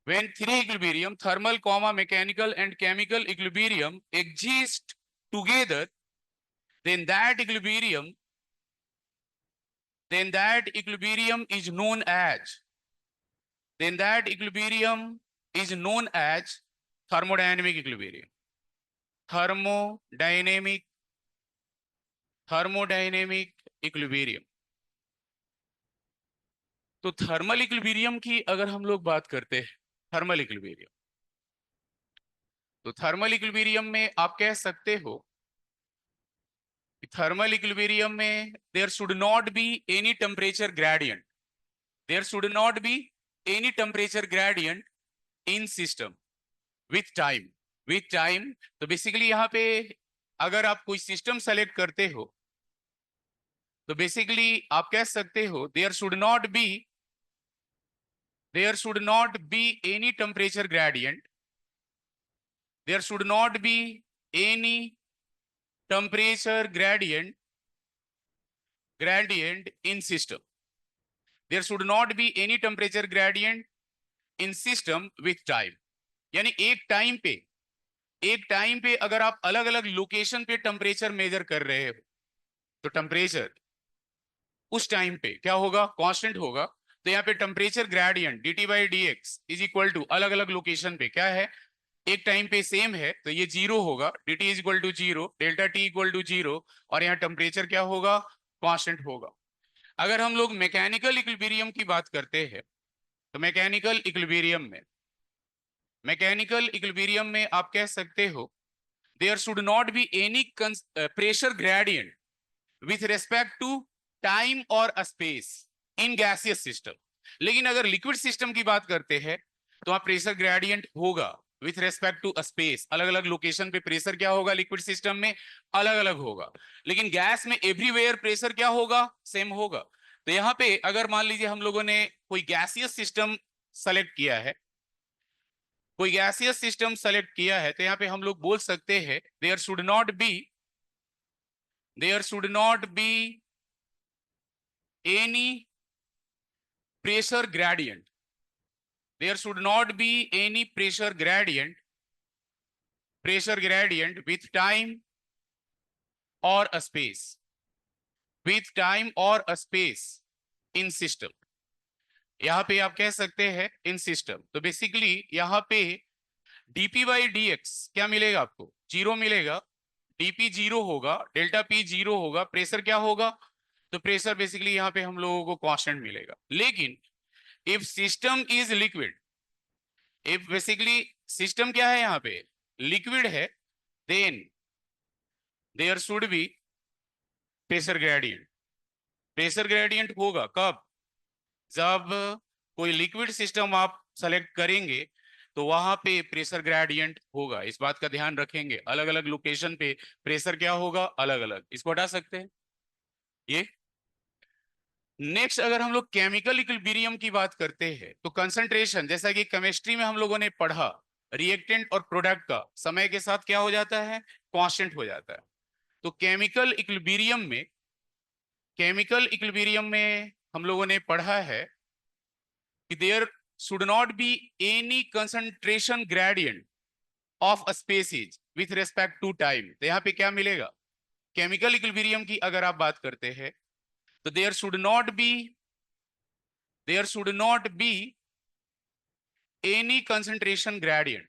when three equilibrium thermal mechanical and chemical equilibrium exist together, then that equilibrium is known as, thermodynamic equilibrium, thermodynamic equilibrium. तो thermal equilibrium की अगर हम लोग बात करते हैं, thermal equilibrium, तो thermal equilibrium में आप कह सकते हो थर्मल इक्विलिब्रियम में there should not be any temperature gradient, there should not be any temperature gradient in system with time, with time. तो बेसिकली यहाँ पे अगर आप कोई सिस्टम सेलेक्ट करते हो तो बेसिकली आप कह सकते हो there should not be, there should not be any temperature gradient, there should not be any temperature gradient in system, there should not be any temperature gradient in system with time। यानी एक time पे अगर आप अलग अलग location पे temperature measure कर रहे हो तो टेम्परेचर उस टाइम पे क्या होगा, कांस्टेंट होगा। तो यहाँ पे temperature gradient dt by D x is equal to अलग अलग लोकेशन पे क्या है, एक टाइम पे सेम है तो ये जीरो होगा, dt is equal to zero, delta T equal to zero, और यहाँ टेम्परेचर क्या होगा, कांस्टेंट होगा। अगर हम लोग मैकेनिकल इक्विलिब्रियम की बात करते हैं तो मैकेनिकल इक्विलिब्रियम में आप कह सकते हो there should not be any pressure gradient with respect to time और स्पेस इन गैसियस सिस्टम। लेकिन अगर लिक्विड सिस्टम की बात करते हैं तो वहां प्रेशर ग्रेडियंट होगा विथ रेस्पेक्ट टू स्पेस, अलग अलग लोकेशन पे प्रेशर क्या होगा लिक्विड सिस्टम में अलग अलग होगा। लेकिन गैस में एवरीवेयर प्रेशर क्या होगा, सेम होगा। तो यहाँ पे अगर मान लीजिए हम लोगों ने कोई गैसियस सिस्टम सेलेक्ट किया है, कोई गैसियस सिस्टम सेलेक्ट किया है तो यहाँ पे हम लोग बोल सकते हैं there should not be any pressure gradient, there should not be any pressure gradient with time or a space, with time or a space in system। यहाँ पे आप कह सकते हैं इन सिस्टम। तो बेसिकली यहाँ पे dp बाई डी एक्स क्या मिलेगा आपको, जीरो मिलेगा, dp जीरो होगा, डेल्टा p जीरो होगा, प्रेशर क्या होगा, तो प्रेशर बेसिकली यहाँ पे हम लोगों को कांस्टेंट मिलेगा। लेकिन if system is liquid, if basically system क्या है यहाँ पे लिक्विड है, then there should be pressure gradient. Pressure gradient होगा कब, जब कोई लिक्विड सिस्टम आप सेलेक्ट करेंगे तो वहां पे प्रेशर ग्रेडियंट होगा। इस बात का ध्यान रखेंगे, अलग अलग लोकेशन पे प्रेशर क्या होगा अलग अलग। इसको हटा सकते हैं ये। नेक्स्ट अगर हम लोग केमिकल इक्विलिब्रियम की बात करते हैं तो कंसंट्रेशन, जैसा कि केमिस्ट्री में हम लोगों ने पढ़ा, रिएक्टेंट और प्रोडक्ट का समय के साथ क्या हो जाता है, कांस्टेंट हो जाता है। तो केमिकल इक्विलिब्रियम में हम लोगों ने पढ़ा है कि there should not be any concentration gradient of a species with respect to time. तो यहाँ पे क्या मिलेगा, केमिकल इक्विलिब्रियम की अगर आप बात करते हैं तो there should not be any concentration gradient,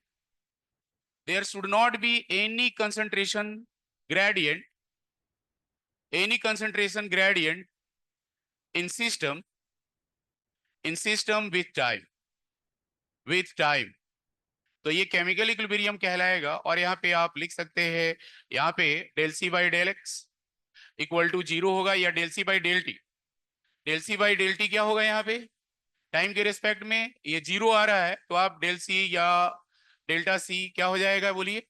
there should not be any concentration gradient in system with time। तो ये केमिकल इक्विलिब्रियम कहलाएगा। और यहाँ पे आप लिख सकते हैं, यहाँ पे del c by del x equal to zero होगा, या del c by del t, del c by del t क्या होगा, यहाँ पे टाइम के रिस्पेक्ट में ये जीरो आ रहा है तो आप डेल सी या डेल्टा सी क्या हो जाएगा बोलिए,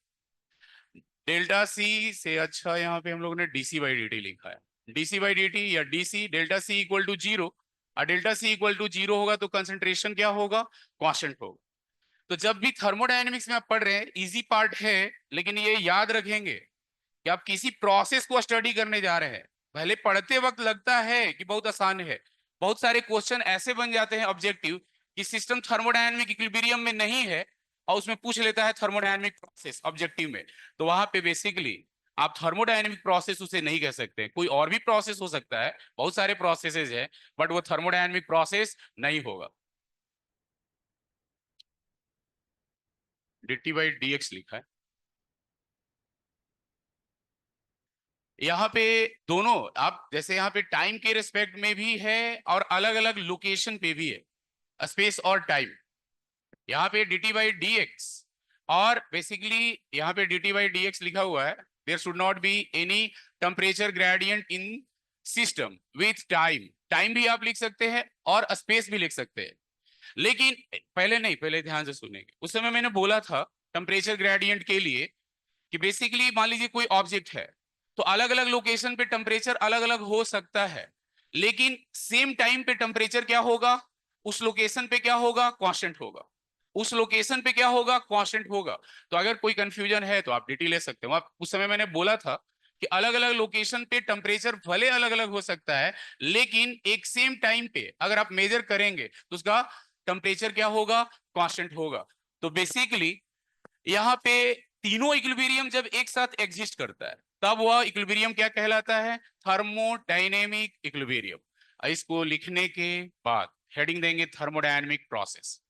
डेल्टा सी से अच्छा यहाँ पे हम लोगों ने डीसी बाई डी टी लिखा है, डीसी बाई डी टी या D C, delta C equal to zero. और delta C equal to zero होगा तो कंसंट्रेशन क्या होगा, कांस्टेंट होगा। तो जब भी थर्मोडायनेमिक्स में आप पढ़ रहे हैं, इजी पार्ट है, लेकिन ये याद रखेंगे कि आप किसी प्रोसेस को स्टडी करने जा रहे हैं। पहले पढ़ते वक्त लगता है कि बहुत आसान है, बहुत सारे क्वेश्चन ऐसे बन जाते हैं ऑब्जेक्टिव कि सिस्टम थर्मोडायनेमिक इक्विलिब्रियम में नहीं है और उसमें पूछ लेता है थर्मोडायनेमिक प्रोसेस ऑब्जेक्टिव में। तो वहां पे बेसिकली आप थर्मोडायनेमिक प्रोसेस उसे नहीं कह सकते, कोई और भी प्रोसेस हो सकता है, बहुत सारे प्रोसेसेस है, बट वो थर्मोडायनेमिक प्रोसेस नहीं होगा। dt बाई डी एक्स लिखा है यहाँ पे, दोनों आप जैसे यहाँ पे टाइम के रिस्पेक्ट में भी है और अलग अलग लोकेशन पे भी है, स्पेस और टाइम। यहाँ पे dt बाई डी एक्स, और बेसिकली यहाँ पे dt बाई डी एक्स लिखा हुआ है, there should not be any temperature gradient in system with time. Time भी आप लिख सकते हैं और स्पेस भी लिख सकते हैं, लेकिन पहले नहीं, पहले ध्यान से सुनेंगे। उस समय मैंने बोला था टेम्परेचर ग्रेडियंट के लिए कि बेसिकली मान लीजिए कोई ऑब्जेक्ट है, तो अलग अलग लोकेशन पे टेम्परेचर अलग अलग हो सकता है, लेकिन सेम टाइम पे टेम्परेचर क्या होगा, उस लोकेशन पे क्या होगा, कांस्टेंट होगा। उस लोकेशन पे क्या होगा, कांस्टेंट होगा। तो अगर कोई कंफ्यूजन है तो आप डिटेल ले सकते हो। उस समय मैंने बोला था कि अलग अलग लोकेशन पे टेम्परेचर भले अलग अलग हो सकता है, लेकिन एक सेम टाइम पे अगर आप मेजर करेंगे तो उसका टेम्परेचर क्या होगा, कांस्टेंट होगा। तो बेसिकली यहाँ पे तीनों इक्विलिब्रियम जब एक साथ एग्जिस्ट करता है तब वह इक्विलिब्रियम क्या कहलाता है, थर्मोडायनेमिक इक्विलिब्रियम। इसको लिखने के बाद हेडिंग देंगे थर्मोडायनेमिक प्रोसेस।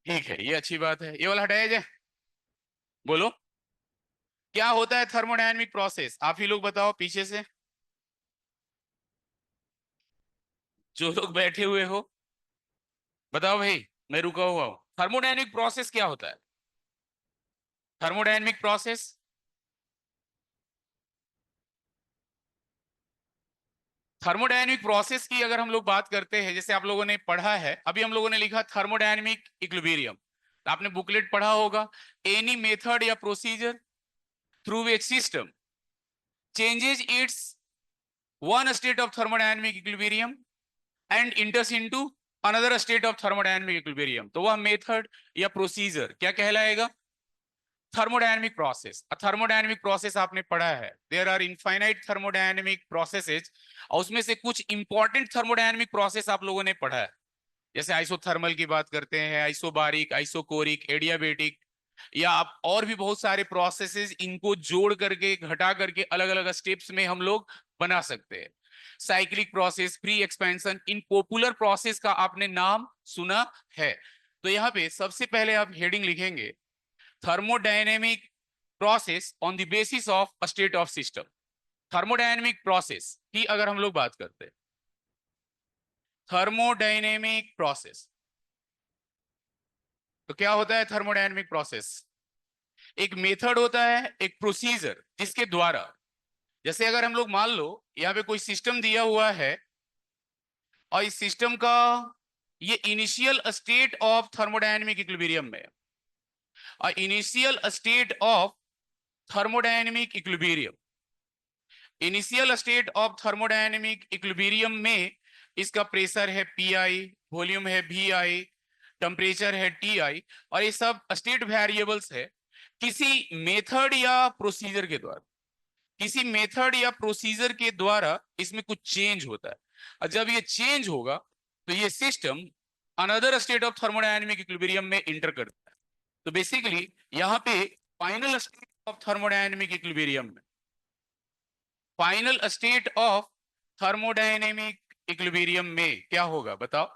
ठीक है, ये अच्छी बात है, ये वाला हटाया जाए। बोलो क्या होता है थर्मोडायनेमिक प्रोसेस, आप ही लोग बताओ पीछे से, जो लोग बैठे हुए हो बताओ भाई, मैं रुका हुआ हूं। थर्मोडायनेमिक प्रोसेस क्या होता है, थर्मोडायनेमिक प्रोसेस। थर्मोडायनेमिक प्रोसेस की अगर हम लोग बात करते हैं, जैसे आप लोगों ने पढ़ा है, अभी हम लोगों ने लिखा थर्मोडायनेमिक इक्विलिब्रियम, तो आपने बुकलेट पढ़ा होगा, एनी मेथड या procedure through which system changes it's one state of thermodynamic equilibrium and इंटर्स into another state of thermodynamic equilibrium, तो वह मेथड या प्रोसीजर क्या कहलाएगा, थर्मोडायनेमिक प्रोसेस। थर्मोडायनेमिक प्रोसेस आपने पढ़ा है, there are infinite thermodynamic processes, और उसमें से कुछ इंपॉर्टेंट थर्मोडायनेमिक प्रोसेस आप लोगों ने पढ़ा है, जैसे आइसोथर्मल की बात करते हैं, आइसोबारिक, आइसोकोरिक, एडियाबेटिक, या आप और भी बहुत सारे प्रोसेसेस, इनको जोड़ करके घटा करके अलग अलग स्टेप्स में हम लोग बना सकते हैं। साइक्लिक प्रोसेस, प्री एक्सपेंशन, इन पॉपुलर प्रोसेस का आपने नाम सुना है। तो यहाँ पे सबसे पहले आप हेडिंग लिखेंगे thermodynamic process on the basis of a state of system. Thermodynamic process की अगर हम लोग बात करते हैं, थर्मोडायनेमिक प्रोसेस, तो क्या होता है थर्मोडायनेमिक प्रोसेस, एक मेथड होता है, एक प्रोसीजर, जिसके द्वारा, जैसे अगर हम लोग मान लो यहाँ पे कोई सिस्टम दिया हुआ है और इस सिस्टम का ये initial state of thermodynamic equilibrium में, और initial state of thermodynamic equilibrium, initial state of thermodynamic equilibrium में इसका प्रेशर है पी, वॉल्यूम है वी, टेम्परेचर है टी, और ये सब स्टेट वेरिएबल्स है। किसी मेथड या प्रोसीजर के द्वारा, किसी मेथड या प्रोसीजर के द्वारा इसमें कुछ चेंज होता है, और जब ये चेंज होगा तो ये system another state of thermodynamic equilibrium में इंटर करता है। तो बेसिकली यहाँ पे final state of thermodynamic equilibrium में, final state of thermodynamic equilibrium में क्या होगा बताओ।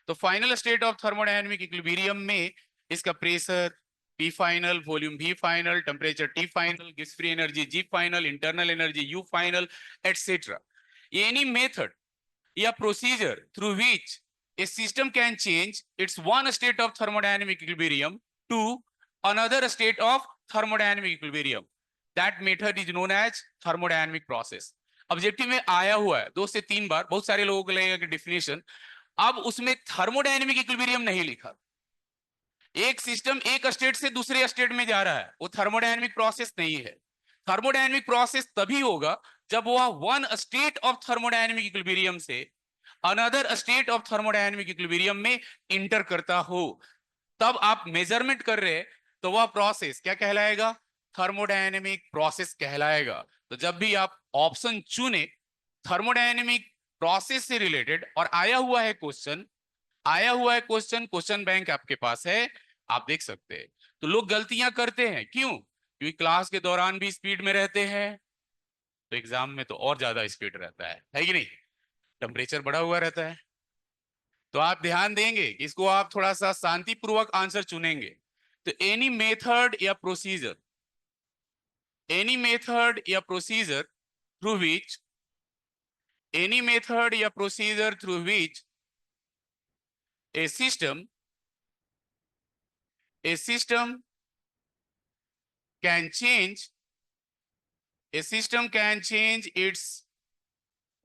तो final state of thermodynamic equilibrium में इसका pressure P final, volume V final, temperature T final, गिव्स free energy G final, internal energy U final, etcetera. Any method या procedure through which a system can change its one state of thermodynamic equilibrium to another state of thermodynamic equilibrium, that method is known as thermodynamic process। Objective में आया हुआ है 2 से 3 बार, बहुत सारे लोगों को लगेगा कि डिफिनेशन, अब उसमें थर्मोडायनेमिक इक्विलिब्रियम नहीं लिखा। एक सिस्टम एक स्टेट से दूसरे स्टेट में जा रहा है, वो थर्मोडायनेमिक प्रोसेस नहीं है। थर्मोडायनेमिक प्रोसेस तभी होगा जब वह one state of thermodynamic equilibrium से another state of thermodynamic equilibrium में इंटर करता हो, तब आप मेजरमेंट कर रहे हैं, तो वह प्रोसेस क्या कहलाएगा, थर्मोडायनेमिक प्रोसेस कहलाएगा। तो जब भी आप ऑप्शन चुने थर्मोडायनेमिक प्रोसेस से रिलेटेड और आया हुआ है क्वेश्चन, आया हुआ है क्वेश्चन, क्वेश्चन बैंक आपके पास है, आप देख सकते हैं। तो लोग गलतियां करते हैं क्यों, क्योंकि क्लास के दौरान भी स्पीड में रहते हैं, तो एग्जाम में तो और ज्यादा स्पीड रहता है कि नहीं, टेम्परेचर बढ़ा हुआ रहता है। तो आप ध्यान देंगे कि इसको आप थोड़ा सा शांतिपूर्वक आंसर चुनेंगे। तो एनी मेथड या प्रोसीजर, एनी मेथड या procedure through which, any method या procedure through which a system can change, a system can change its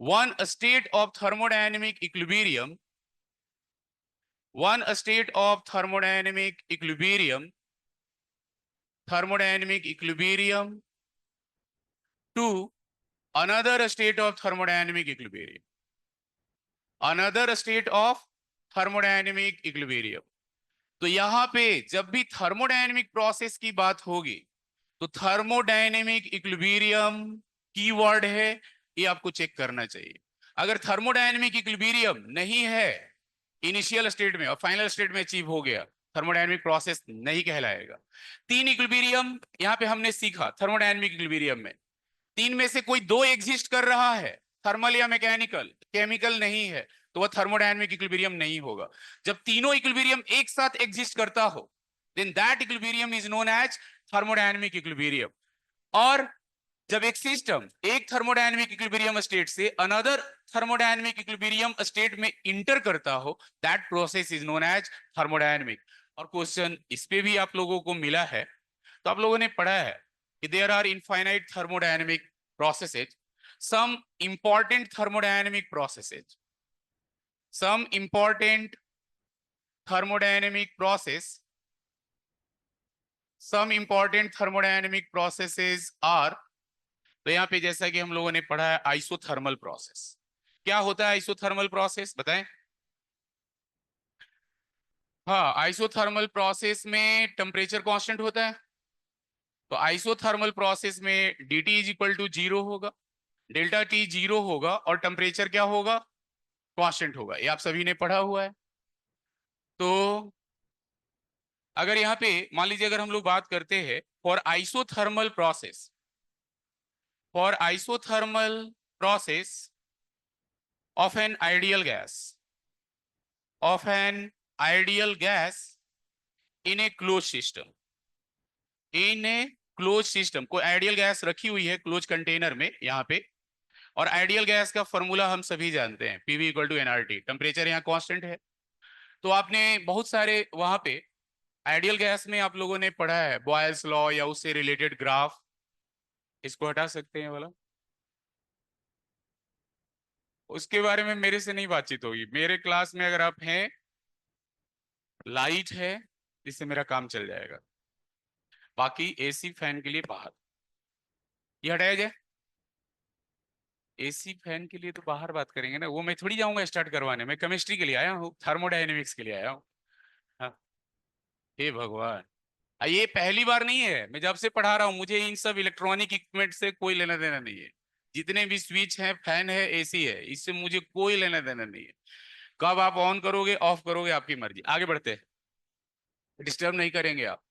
one state of thermodynamic equilibrium, one state of thermodynamic equilibrium to another state of thermodynamic equilibrium, another state of thermodynamic equilibrium. तो यहां पे जब भी thermodynamic process की बात होगी तो thermodynamic equilibrium keyword है, ये आपको चेक करना चाहिए. अगर थर्मोडायनेमिक इक्विलिब्रियम नहीं है इनिशियल स्टेट में और फाइनल स्टेट में अचीव हो गया, थर्मोडायनेमिक प्रोसेस नहीं कहलाएगा. तीन इक्विलिब्रियम यहां पे हमने सीखा थर्मोडायनेमिक इक्विलिब्रियम में. तीन में से कोई दो एग्जिस्ट कर रहा है, थर्मल या मैकेनिकल, केमिकल नहीं है, तो वह थर्मोडायनेमिक इक्विलिब्रियम नहीं होगा. जब तीनों इक्विलिब्रियम एक साथ एग्जिस्ट करता हो then that equilibrium is known as thermodynamic equilibrium. और जब एक सिस्टम एक थर्मोडायनेमिक इक्विलिब्रियम स्टेट से अनदर थर्मोडायनेमिक इक्विलिब्रियम स्टेट में इंटर करता हो, that process is known as thermodynamic. और क्वेश्चन इस पे भी आप लोगों को मिला है, तो आप लोगों ने पढ़ा है कि there are infinite thermodynamic processes, some important thermodynamic processes, some important thermodynamic process, some important thermodynamic processes are, तो यहाँ पे जैसा कि हम लोगों ने पढ़ा है आइसोथर्मल प्रोसेस. क्या होता है आइसोथर्मल प्रोसेस बताएं? हाँ, आइसोथर्मल प्रोसेस में टेम्परेचर कांस्टेंट होता है, तो आइसोथर्मल प्रोसेस में dt इज इक्वल टू 0 होगा, डेल्टा टी 0 होगा और टेम्परेचर क्या होगा? कांस्टेंट होगा. ये आप सभी ने पढ़ा हुआ है. तो अगर यहाँ पे मान लीजिए अगर हम लोग बात करते हैं for isothermal process, for isothermal process of an ideal gas, of an ideal gas in A close system, in A close system, कोई आइडियल गैस रखी हुई है क्लोज कंटेनर में यहाँ पे, और आइडियल गैस का फॉर्मूला हम सभी जानते हैं, PV equal to nRT. Temperature यहाँ कांस्टेंट है. तो आपने बहुत सारे वहां पे आइडियल गैस में आप लोगों ने पढ़ा है बॉयल्स लॉ या उससे रिलेटेड ग्राफ. इसको हटा सकते हैं वाला, उसके बारे में मेरे से नहीं बातचीत होगी. मेरे क्लास में अगर आप हैं, लाइट है, इससे मेरा काम चल जाएगा. बाकी एसी फैन के लिए बाहर, ये हटाया जाए. एसी फैन के लिए तो बाहर बात करेंगे ना, वो मैं थोड़ी जाऊंगा स्टार्ट करवाने. मैं केमिस्ट्री के लिए आया हूँ, थर्मोडायनेमिक्स के लिए आया हूँ. हाँ, हे भगवान, ये पहली बार नहीं है मैं जब से पढ़ा रहा हूँ. मुझे इन सब इलेक्ट्रॉनिक इक्विपमेंट से कोई लेना देना नहीं है. जितने भी स्विच है, फैन है, एसी है, इससे मुझे कोई लेना देना नहीं है. कब आप ऑन करोगे ऑफ करोगे आपकी मर्जी. आगे बढ़ते हैं, डिस्टर्ब नहीं करेंगे आप.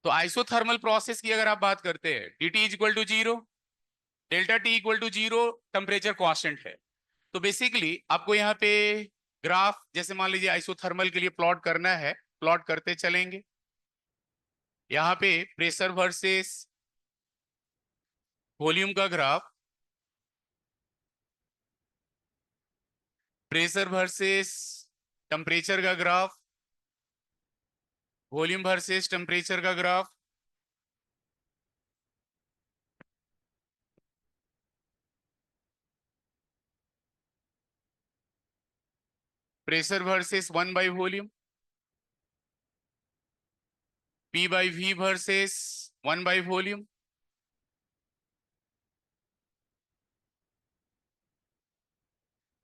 तो आइसोथर्मल प्रोसेस की अगर आप बात करते हैं, dt is equal to 0, delta T equal to 0, temperature constant है. तो बेसिकली आपको यहाँ पे ग्राफ जैसे मान लीजिए आइसोथर्मल के लिए प्लॉट करना है, प्लॉट करते चलेंगे. यहाँ पे प्रेशर वर्सेस वॉल्यूम का ग्राफ, प्रेशर वर्सेस टेम्परेचर का ग्राफ, वॉल्यूम वर्सेस टेम्परेचर का graph, pressure versus 1 by volume, P by V versus 1 by volume,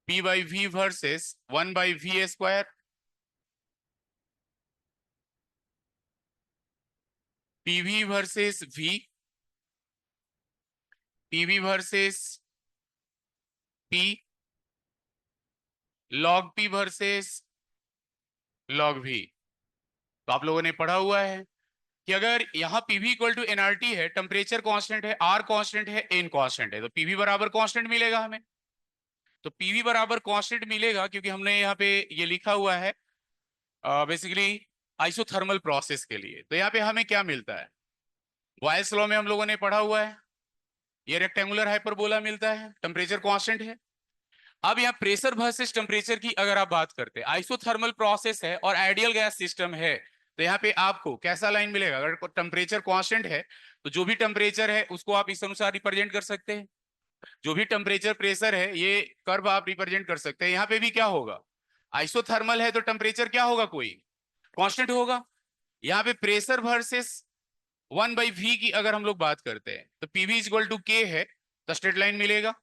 P by V versus 1 by V square, PV versus V, PV versus P, log P versus log V. तो आप लोगों ने पढ़ा हुआ है कि अगर यहाँ PV इक्वल टू एनआरटी है, टेम्परेचर कांस्टेंट है, R कांस्टेंट है, N कांस्टेंट है, तो PV बराबर कांस्टेंट मिलेगा हमें. तो PV बराबर कांस्टेंट मिलेगा क्योंकि हमने यहाँ पे ये लिखा हुआ है बेसिकली आइसोथर्मल प्रोसेस के लिए. तो यहाँ पे हमें क्या मिलता है, बॉयल्स लॉ में हम लोगों ने पढ़ा हुआ है, ये रेक्टेंगुलर हाइपरबोला मिलता है, टेम्परेचर कांस्टेंट है. अब यहाँ प्रेशर वर्सेस टेम्परेचर की अगर आप बात करते हैं, आइसोथर्मल प्रोसेस है और आइडियल गैस सिस्टम है, तो यहाँ पे आपको कैसा लाइन मिलेगा? अगर टेम्परेचर कांस्टेंट है तो जो भी टेम्परेचर है उसको आप इस अनुसार रिप्रेजेंट कर सकते हैं। जो भी टेम्परेचर प्रेशर है ये कर्व आप रिप्रेजेंट कर सकते हैं। यहाँ पे भी क्या होगा? आइसोथर्मल है तो टेम्परेचर क्या होगा? कोई कांस्टेंट होगा। यहाँ पे प्रेशर वर्सेस 1/v की अगर हम लोग बात करते हैं तो पीवी इक्वल टू के है, तो स्ट्रेट लाइन मिलेगा।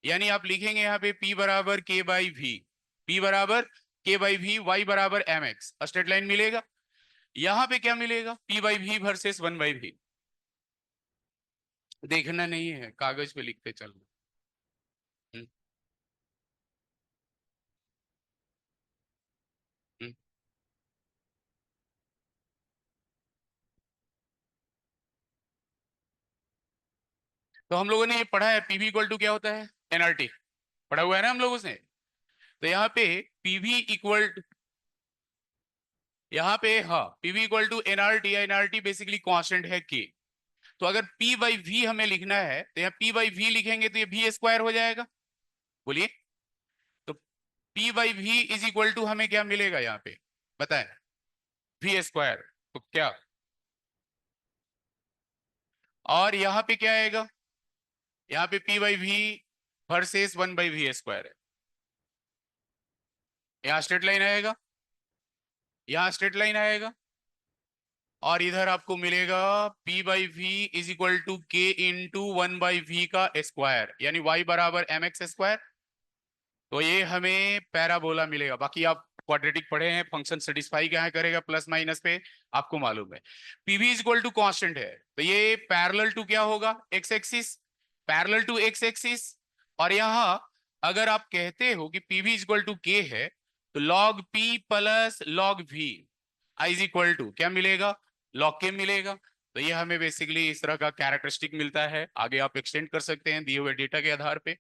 यानी आप लिखेंगे यहाँ पे P बराबर के बाई वी, P बराबर के बाई वी, वाई बराबर एम एक्स, स्ट्रेट लाइन मिलेगा। यहाँ पे क्या मिलेगा? P/v versus 1/v। देखना नहीं है, कागज पे लिखते चलो। हम्म, हम्म। तो हम लोगों ने ये पढ़ा है पीवी इक्वल टू क्या होता है? एनआरटी पढ़ा हुआ है ना हम लोगों से। तो यहाँ पे पीवी इक्वल, यहाँ पे हाँ पीवी इक्वल टू एनआरटी, या एनआरटी बेसिकली कांस्टेंट है के। तो अगर P बाई वी हमें लिखना है तो यहाँ P बाई वी लिखेंगे तो ये V स्क्वायर हो जाएगा। बोलिए। तो P by v is equal to हमें क्या मिलेगा यहाँ पे? बताएं। V square. तो क्या, और यहाँ पे क्या आएगा? यहाँ पे P/v वर्सेस 1/v स्क्वायर है। यहाँ स्ट्रेट लाइन आएगा, यहाँ स्ट्रेट लाइन आएगा, और इधर आपको मिलेगा P/v इज इक्वल टू के इंटू 1/v का स्क्वायर, यानी y बराबर एम एक्स स्क्वायर। तो ये हमें पैराबोला मिलेगा। बाकी आप क्वाड्रेटिक पढ़े हैं, फंक्शन सेटिस्फाई क्या करेगा प्लस माइनस पे, आपको मालूम है। PV is equal to constant है तो ये पैरेलल टू क्या होगा? X axis, parallel to x axis. और यहाँ अगर आप कहते हो कि पीवी इज इक्वल टू के है तो log P plus log V I is equal to क्या मिलेगा? लॉग के मिलेगा। तो ये हमें बेसिकली इस तरह का कैरेक्टरिस्टिक मिलता है। आगे आप एक्सटेंड कर सकते हैं दिए हुए डेटा के आधार पे।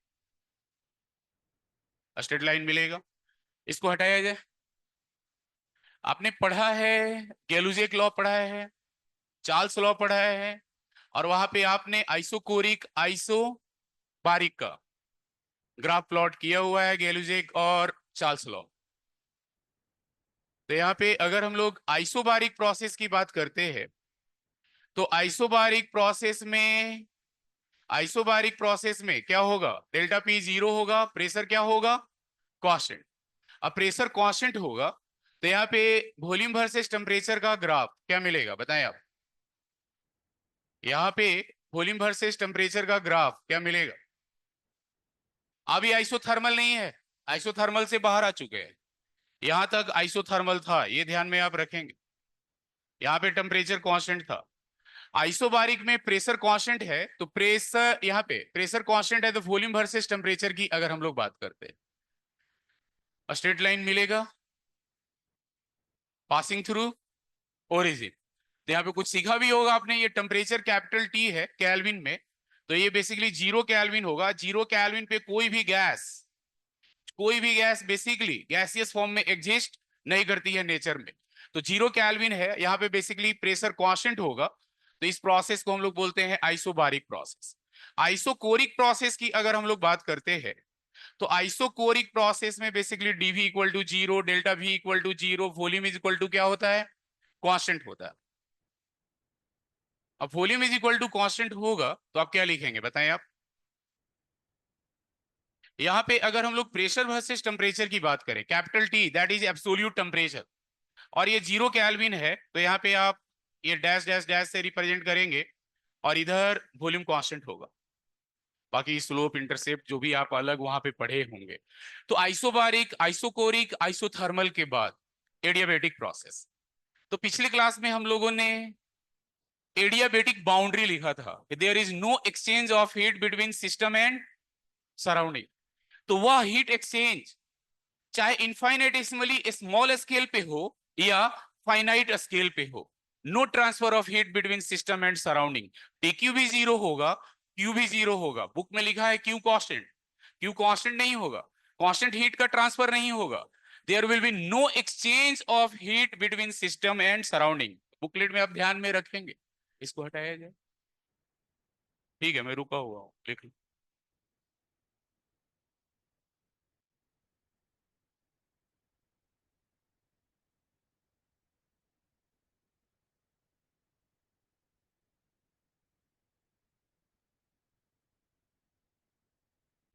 स्ट्रेट लाइन मिलेगा। इसको हटाया जाए। आपने पढ़ा है, गैलुजियक लॉ पढ़ा है, चार्ल्स लॉ पढ़ा है, और वहां पे आपने आइसोकोरिक आइसो बारिक का ग्राफ प्लॉट किया हुआ है, गैलुजियक और चार्ल्स लॉ। तो यहाँ पे अगर हम लोग आइसोबारिक प्रोसेस की बात करते हैं तो आइसोबारिक प्रोसेस में क्या होगा? डेल्टा पी जीरो होगा, प्रेशर क्या होगा? कांस्टेंट। अब प्रेशर कांस्टेंट होगा तो यहाँ पे वॉल्यूम वर्सेस टेम्परेचर का ग्राफ क्या मिलेगा? बताएं आप। यहाँ पे वॉल्यूम वर्सेस टेम्परेचर का ग्राफ क्या मिलेगा? अभी आइसोथर्मल नहीं है, आइसोथर्मल से बाहर आ चुके हैं। यहां तक आइसोथर्मल था, ये ध्यान में आप रखेंगे। यहाँ पे टेम्परेचर कांस्टेंट था। आइसोबारिक में प्रेशर कांस्टेंट है तो प्रेशर, यहाँ पे प्रेशर कांस्टेंट है तो वॉल्यूम वर्सेस टेम्परेचर की अगर हम लोग बात करते हैं, स्ट्रेट लाइन मिलेगा पासिंग थ्रू ओरिजिन। तो यहाँ पे कुछ सीखा भी होगा आपने, ये टेम्परेचर कैपिटल टी है केल्विन में, तो ये बेसिकली 0 केल्विन होगा। 0 केल्विन पे कोई भी गैस बेसिकली गैसियस फॉर्म में एग्जिस्ट नहीं करती है नेचर में। तो 0 केल्विन है, यहाँ पे बेसिकली प्रेशर कांस्टेंट होगा। तो इस प्रोसेस को हम लोग बोलते हैं आइसोबारिक प्रोसेस। आइसोकोरिक प्रोसेस की अगर हम लोग बात करते हैं तो आइसोकोरिक प्रोसेस में basically dV equal to zero, delta V equal to zero, volume is equal to क्या होता है? कांस्टेंट होता है। अब volume is equal to constant होगा तो आप क्या लिखेंगे? बताएं आप। यहाँ पे अगर हम लोग प्रेशर वर्सेस टेम्परेचर की बात करें, capital T that is absolute temperature, और ये 0 केल्विन है तो यहाँ पे आप ये डैश डैश डैश से रिप्रेजेंट करेंगे, और इधर वॉल्यूम कांस्टेंट होगा। बाकी स्लोप इंटरसेप्ट जो भी आप अलग वहां पे पढ़े होंगे। तो आइसोबारिक, आइसोकोरिक, आइसोथर्मल के बाद एडियाबेटिक प्रोसेस। तो पिछले क्लास में हम लोगों ने एडियाबेटिक बाउंड्री लिखा था कि there is no exchange of heat between system and surrounding. तो वह हीट एक्सचेंज चाहे इनफाइनेटिसमली स्मॉल स्केल पे हो या फाइनाइट स्केल पे हो, no transfer of heat between system and surrounding. Dq भी जीरो होगा, क्यू भी जीरो होगा। बुक में लिखा है क्यू कांस्टेंट, क्यू कांस्टेंट नहीं होगा, कांस्टेंट हीट का ट्रांसफर नहीं होगा। There will be no exchange of heat between system and surrounding. Booklet में आप ध्यान में रखेंगे। इसको हटाया जाए। ठीक है, मैं रुका हुआ हूँ, लिख लो।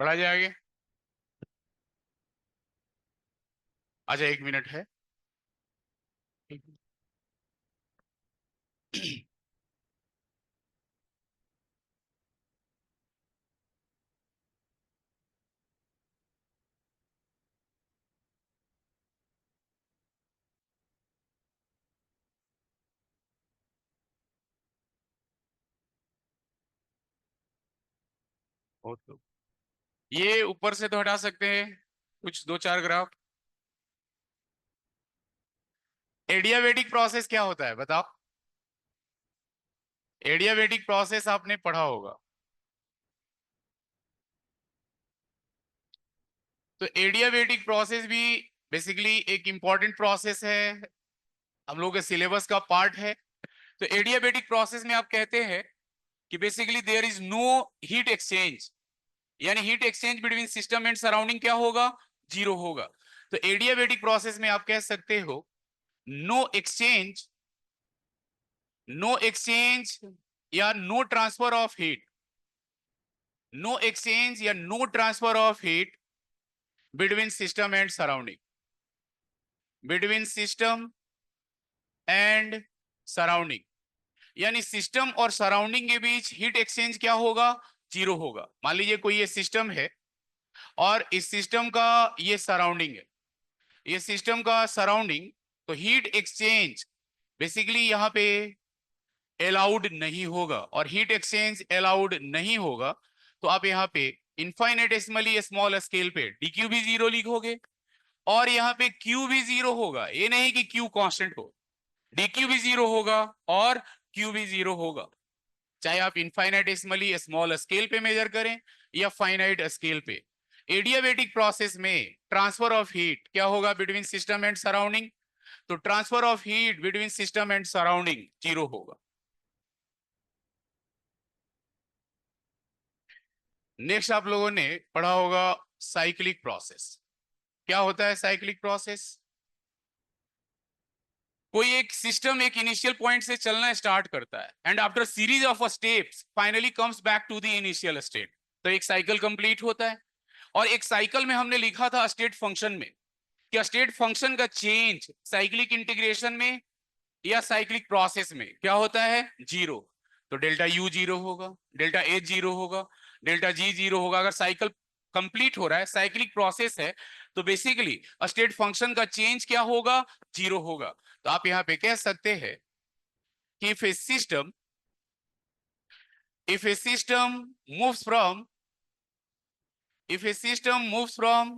बढ़ा जाए आगे। अच्छा, 1 मिनट है। तो ये ऊपर से तो हटा सकते हैं कुछ 2-4 ग्राफ। एडियाबेटिक प्रोसेस क्या होता है बताओ? एडियाबेटिक प्रोसेस आपने पढ़ा होगा। तो एडियाबेटिक प्रोसेस भी बेसिकली एक इंपॉर्टेंट प्रोसेस है, हम लोगों के सिलेबस का पार्ट है। तो एडियाबेटिक प्रोसेस में आप कहते हैं कि basically there is no heat exchange, यानी heat exchange between system and surrounding क्या होगा? जीरो होगा। तो एडियाबेटिक प्रोसेस में आप कह सकते हो नो एक्सचेंज, नो एक्सचेंज या no transfer of heat, no exchange या no transfer of heat between system and surrounding, between system and surrounding, यानी सिस्टम और सराउंडिंग के बीच हीट एक्सचेंज क्या होगा? जीरो होगा। मान लीजिए कोई ये सिस्टम है और इस सिस्टम का ये सराउंडिंग है, ये सिस्टम का सराउंडिंग, तो हीट एक्सचेंज बेसिकली यहाँ पे अलाउड नहीं होगा, और हीट एक्सचेंज अलाउड नहीं होगा तो आप यहाँ पे इनफाइनेटेसिमली स्मॉल स्केल पे dq भी जीरो लिखोगे और यहाँ पे q भी जीरो होगा। ये नहीं कि q कांस्टेंट हो, dq भी जीरो होगा और q भी जीरो होगा, चाहे आप इनफाइनेटेसिमली स्मॉल स्केल पे मेजर करें या फाइनाइट स्केल पे। एडियाबेटिक प्रोसेस में ट्रांसफर ऑफ हीट क्या होगा बिटवीन सिस्टम एंड सराउंडिंग? तो transfer of heat between system and surrounding zero होगा। नेक्स्ट आप लोगों ने पढ़ा होगा साइक्लिक प्रोसेस। क्या होता है साइक्लिक प्रोसेस? कोई एक सिस्टम एक इनिशियल पॉइंट से चलना स्टार्ट करता है and after series of steps finally comes back to the initial state, तो एक साइकिल कंप्लीट होता है। और एक साइकिल में हमने लिखा था स्टेट फंक्शन में कि स्टेट फंक्शन का चेंज साइक्लिक इंटीग्रेशन में या साइक्लिक प्रोसेस में क्या होता है? जीरो। तो डेल्टा यू जीरो होगा, डेल्टा एच जीरो होगा, डेल्टा जी जीरो होगा। अगर साइकिल कंप्लीट हो रहा है, साइक्लिक प्रोसेस है, तो बेसिकली स्टेट फंक्शन का चेंज क्या होगा? जीरो होगा। तो आप यहां पे कह सकते हैं कि if a system moves from if a system moves from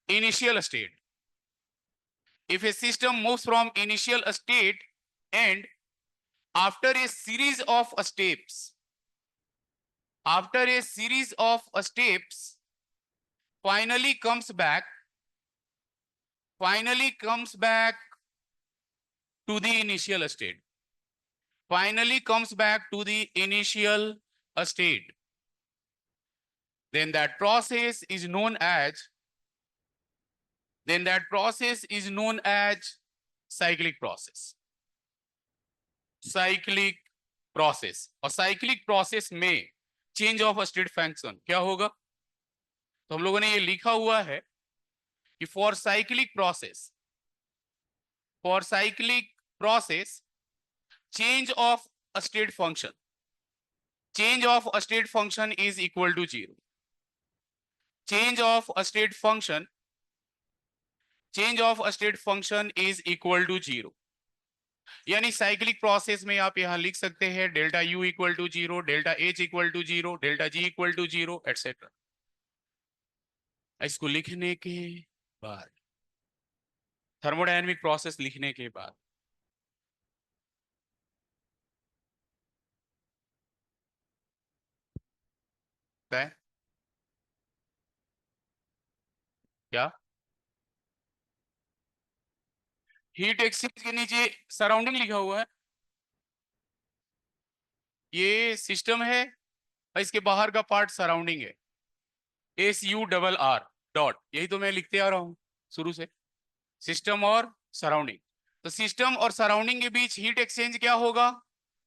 initial state, if a system moves from initial state and after a series of steps, after a series of steps finally comes back, finally comes back to the initial state, finally comes back to the initial state, then that process is known as, then that process is known as cyclic process, cyclic process. और cyclic process में change of state function क्या होगा? तो हम लोगों ने ये लिखा हुआ है कि for cyclic process change of state function, change of state function is equal to zero, change of state function, change of state function is equal to zero. यानी साइक्लिक प्रोसेस में आप यहां लिख सकते हैं delta U equal to zero, delta H equal to zero, delta G equal to zero, etcetera. इसको लिखने के बाद, थर्मोडायनेमिक प्रोसेस लिखने के बाद, है क्या? हीट एक्सचेंज के नीचे सराउंडिंग लिखा हुआ है, ये सिस्टम है और इसके बाहर का पार्ट सराउंडिंग है, SURR डॉट, यही तो मैं लिखते आ रहा हूं शुरू से, सिस्टम और सराउंडिंग। तो सिस्टम और सराउंडिंग के बीच हीट एक्सचेंज क्या होगा?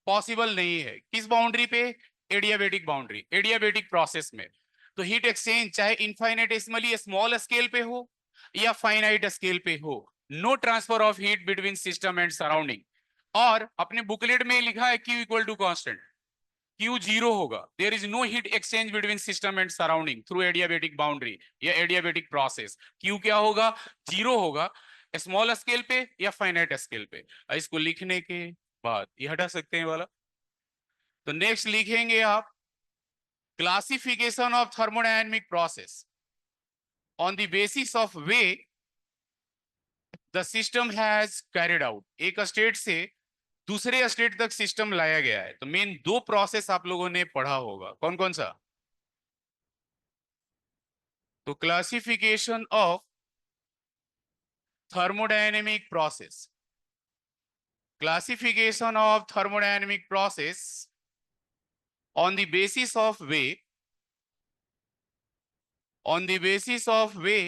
पॉसिबल नहीं है। किस बाउंड्री पे? एडियाबेटिक बाउंड्री, एडियाबेटिक प्रोसेस में। तो हीट एक्सचेंज चाहे इनफाइनेटेसिमली स्मॉल स्केल पे हो या फाइनाइट स्केल पे हो, no transfer of heat between system and surrounding. और अपने बुकलेट में लिखा है Q equal to constant, Q zero होगा, there is no heat exchange between system and surrounding through adiabatic boundary या एडियाबेटिक प्रोसेस। Q क्या होगा? जीरो होगा, स्मॉल स्केल पे या फाइनाइट स्केल पे। इसको लिखने के बाद ये हटा सकते हैं वाला। तो नेक्स्ट लिखेंगे आप classification of thermodynamic process on the basis of way the system has carried out. एक स्टेट से दूसरे स्टेट तक सिस्टम लाया गया है, तो मेन दो प्रोसेस आप लोगों ने पढ़ा होगा, कौन कौन सा? तो classification of thermodynamic process, classification of thermodynamic process on the basis of way, on the basis of way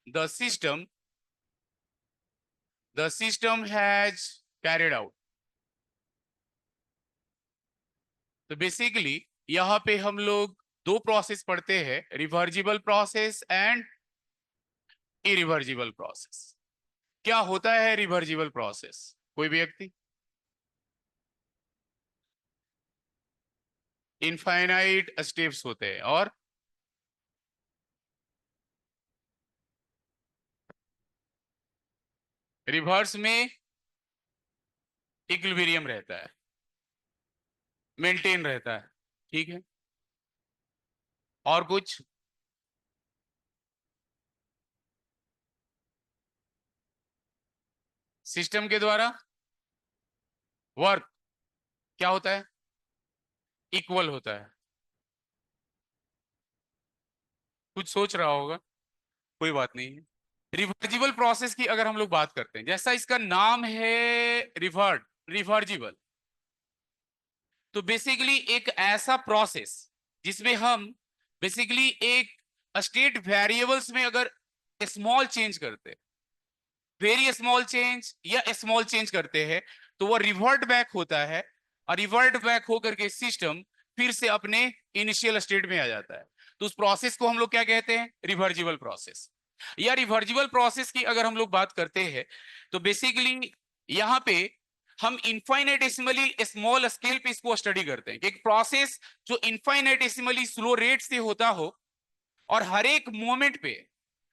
the system has carried out। तो बेसिकली यहाँ पे हम लोग दो प्रोसेस पढ़ते हैं, रिवर्जिबल प्रोसेस एंड इरिवर्जिबल प्रोसेस। क्या होता है रिवर्जिबल प्रोसेस? कोई व्यक्ति? इनफाइनाइट स्टेप्स होते हैं और रिवर्स में इक्विलिब्रियम रहता है, मेंटेन रहता है, ठीक है। और कुछ? सिस्टम के द्वारा वर्क क्या होता है? इक्वल होता है। कुछ सोच रहा होगा, कोई बात नहीं है। रिवर्जिबल प्रोसेस की अगर हम लोग बात करते हैं, जैसा इसका नाम है रिवर्जिबल, तो बेसिकली एक ऐसा प्रोसेस जिसमें हम बेसिकली एक स्टेट वेरिएबल्स में अगर स्मॉल चेंज करते हैं, वेरी स्मॉल चेंज या स्मॉल चेंज करते हैं, तो वो रिवर्ट बैक होता है, और रिवर्ट बैक होकर के सिस्टम फिर से अपने इनिशियल स्टेट में आ जाता है। तो उस प्रोसेस को हम लोग क्या कहते हैं? Reversible process. या रिवर्जिबल प्रोसेस की अगर हम लोग बात करते हैं, तो बेसिकली यहाँ पे हम इनफाइनेटेसिमली स्मॉल स्केल पे इसको स्टडी करते हैं कि एक प्रोसेस जो इनफाइनेटेसिमली स्लो रेट से होता हो और हर एक मोमेंट पे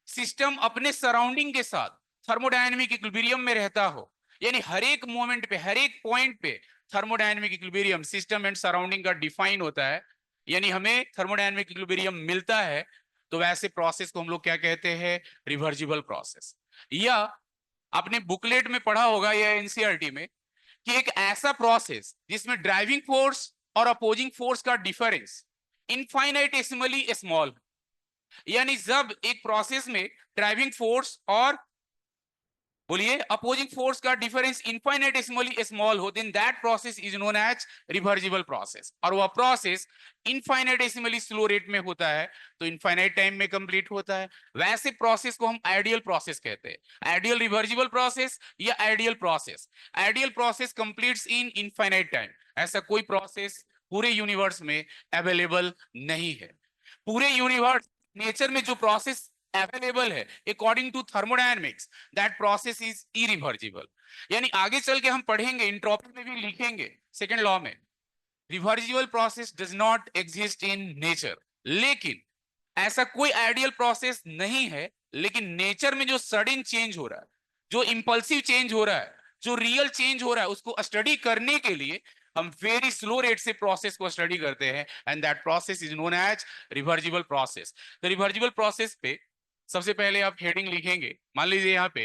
सिस्टम अपने सराउंडिंग के साथ थर्मोडायनेमिक इक्विलिब्रियम में रहता हो, यानी हर एक मोमेंट पे, हर एक पॉइंट पे thermodynamic equilibrium system and surrounding का डिफाइन होता है, यानी हमें थर्मोडायनेमिक इक्विलिब्रियम मिलता है। तो वैसे प्रोसेस को हम लोग क्या कहते हैं? Reversible process. या आपने बुकलेट में पढ़ा होगा या एनसीईआरटी में कि एक ऐसा प्रोसेस जिसमें ड्राइविंग फोर्स और अपोजिंग फोर्स का डिफरेंस इनफाइनाइटेसिमली स्मॉल, यानी जब एक प्रोसेस में ड्राइविंग फोर्स और बोलिए अपोजिंग फोर्स का डिफरेंस इनफाइनेटेसिमली स्मॉल हो, then that process is known as reversible process. और वह प्रोसेस इनफाइनेटेसिमली स्लो रेट में होता है, तो इनफाइनाइट टाइम में कंप्लीट होता है। वैसे प्रोसेस को हम आइडियल प्रोसेस कहते हैं, आइडियल रिवर्जिबल प्रोसेस या ideal process. Ideal process completes इन इनफाइनाइट टाइम। ऐसा कोई प्रोसेस पूरे यूनिवर्स में अवेलेबल नहीं है। पूरे यूनिवर्स नेचर में जो प्रोसेस अवेलेबल है according to thermodynamics, that process is irreversible. यानी आगे चल के हम पढ़ेंगे, इंट्रोपी में भी लिखेंगे सेकेंड लॉ में, reversible process does not exist in nature. लेकिन ऐसा कोई आइडियल प्रोसेस नहीं है, लेकिन नेचर में जो सडन चेंज हो रहा है, जो इंपल्सिव चेंज हो रहा है, जो रियल चेंज हो रहा है, उसको स्टडी करने के लिए हम वेरी स्लो रेट से प्रोसेस को स्टडी करते हैं, and that process is known as reversible process. तो रिवर्जिबल प्रोसेस पे सबसे पहले आप हेडिंग लिखेंगे। मान लीजिए यहाँ पे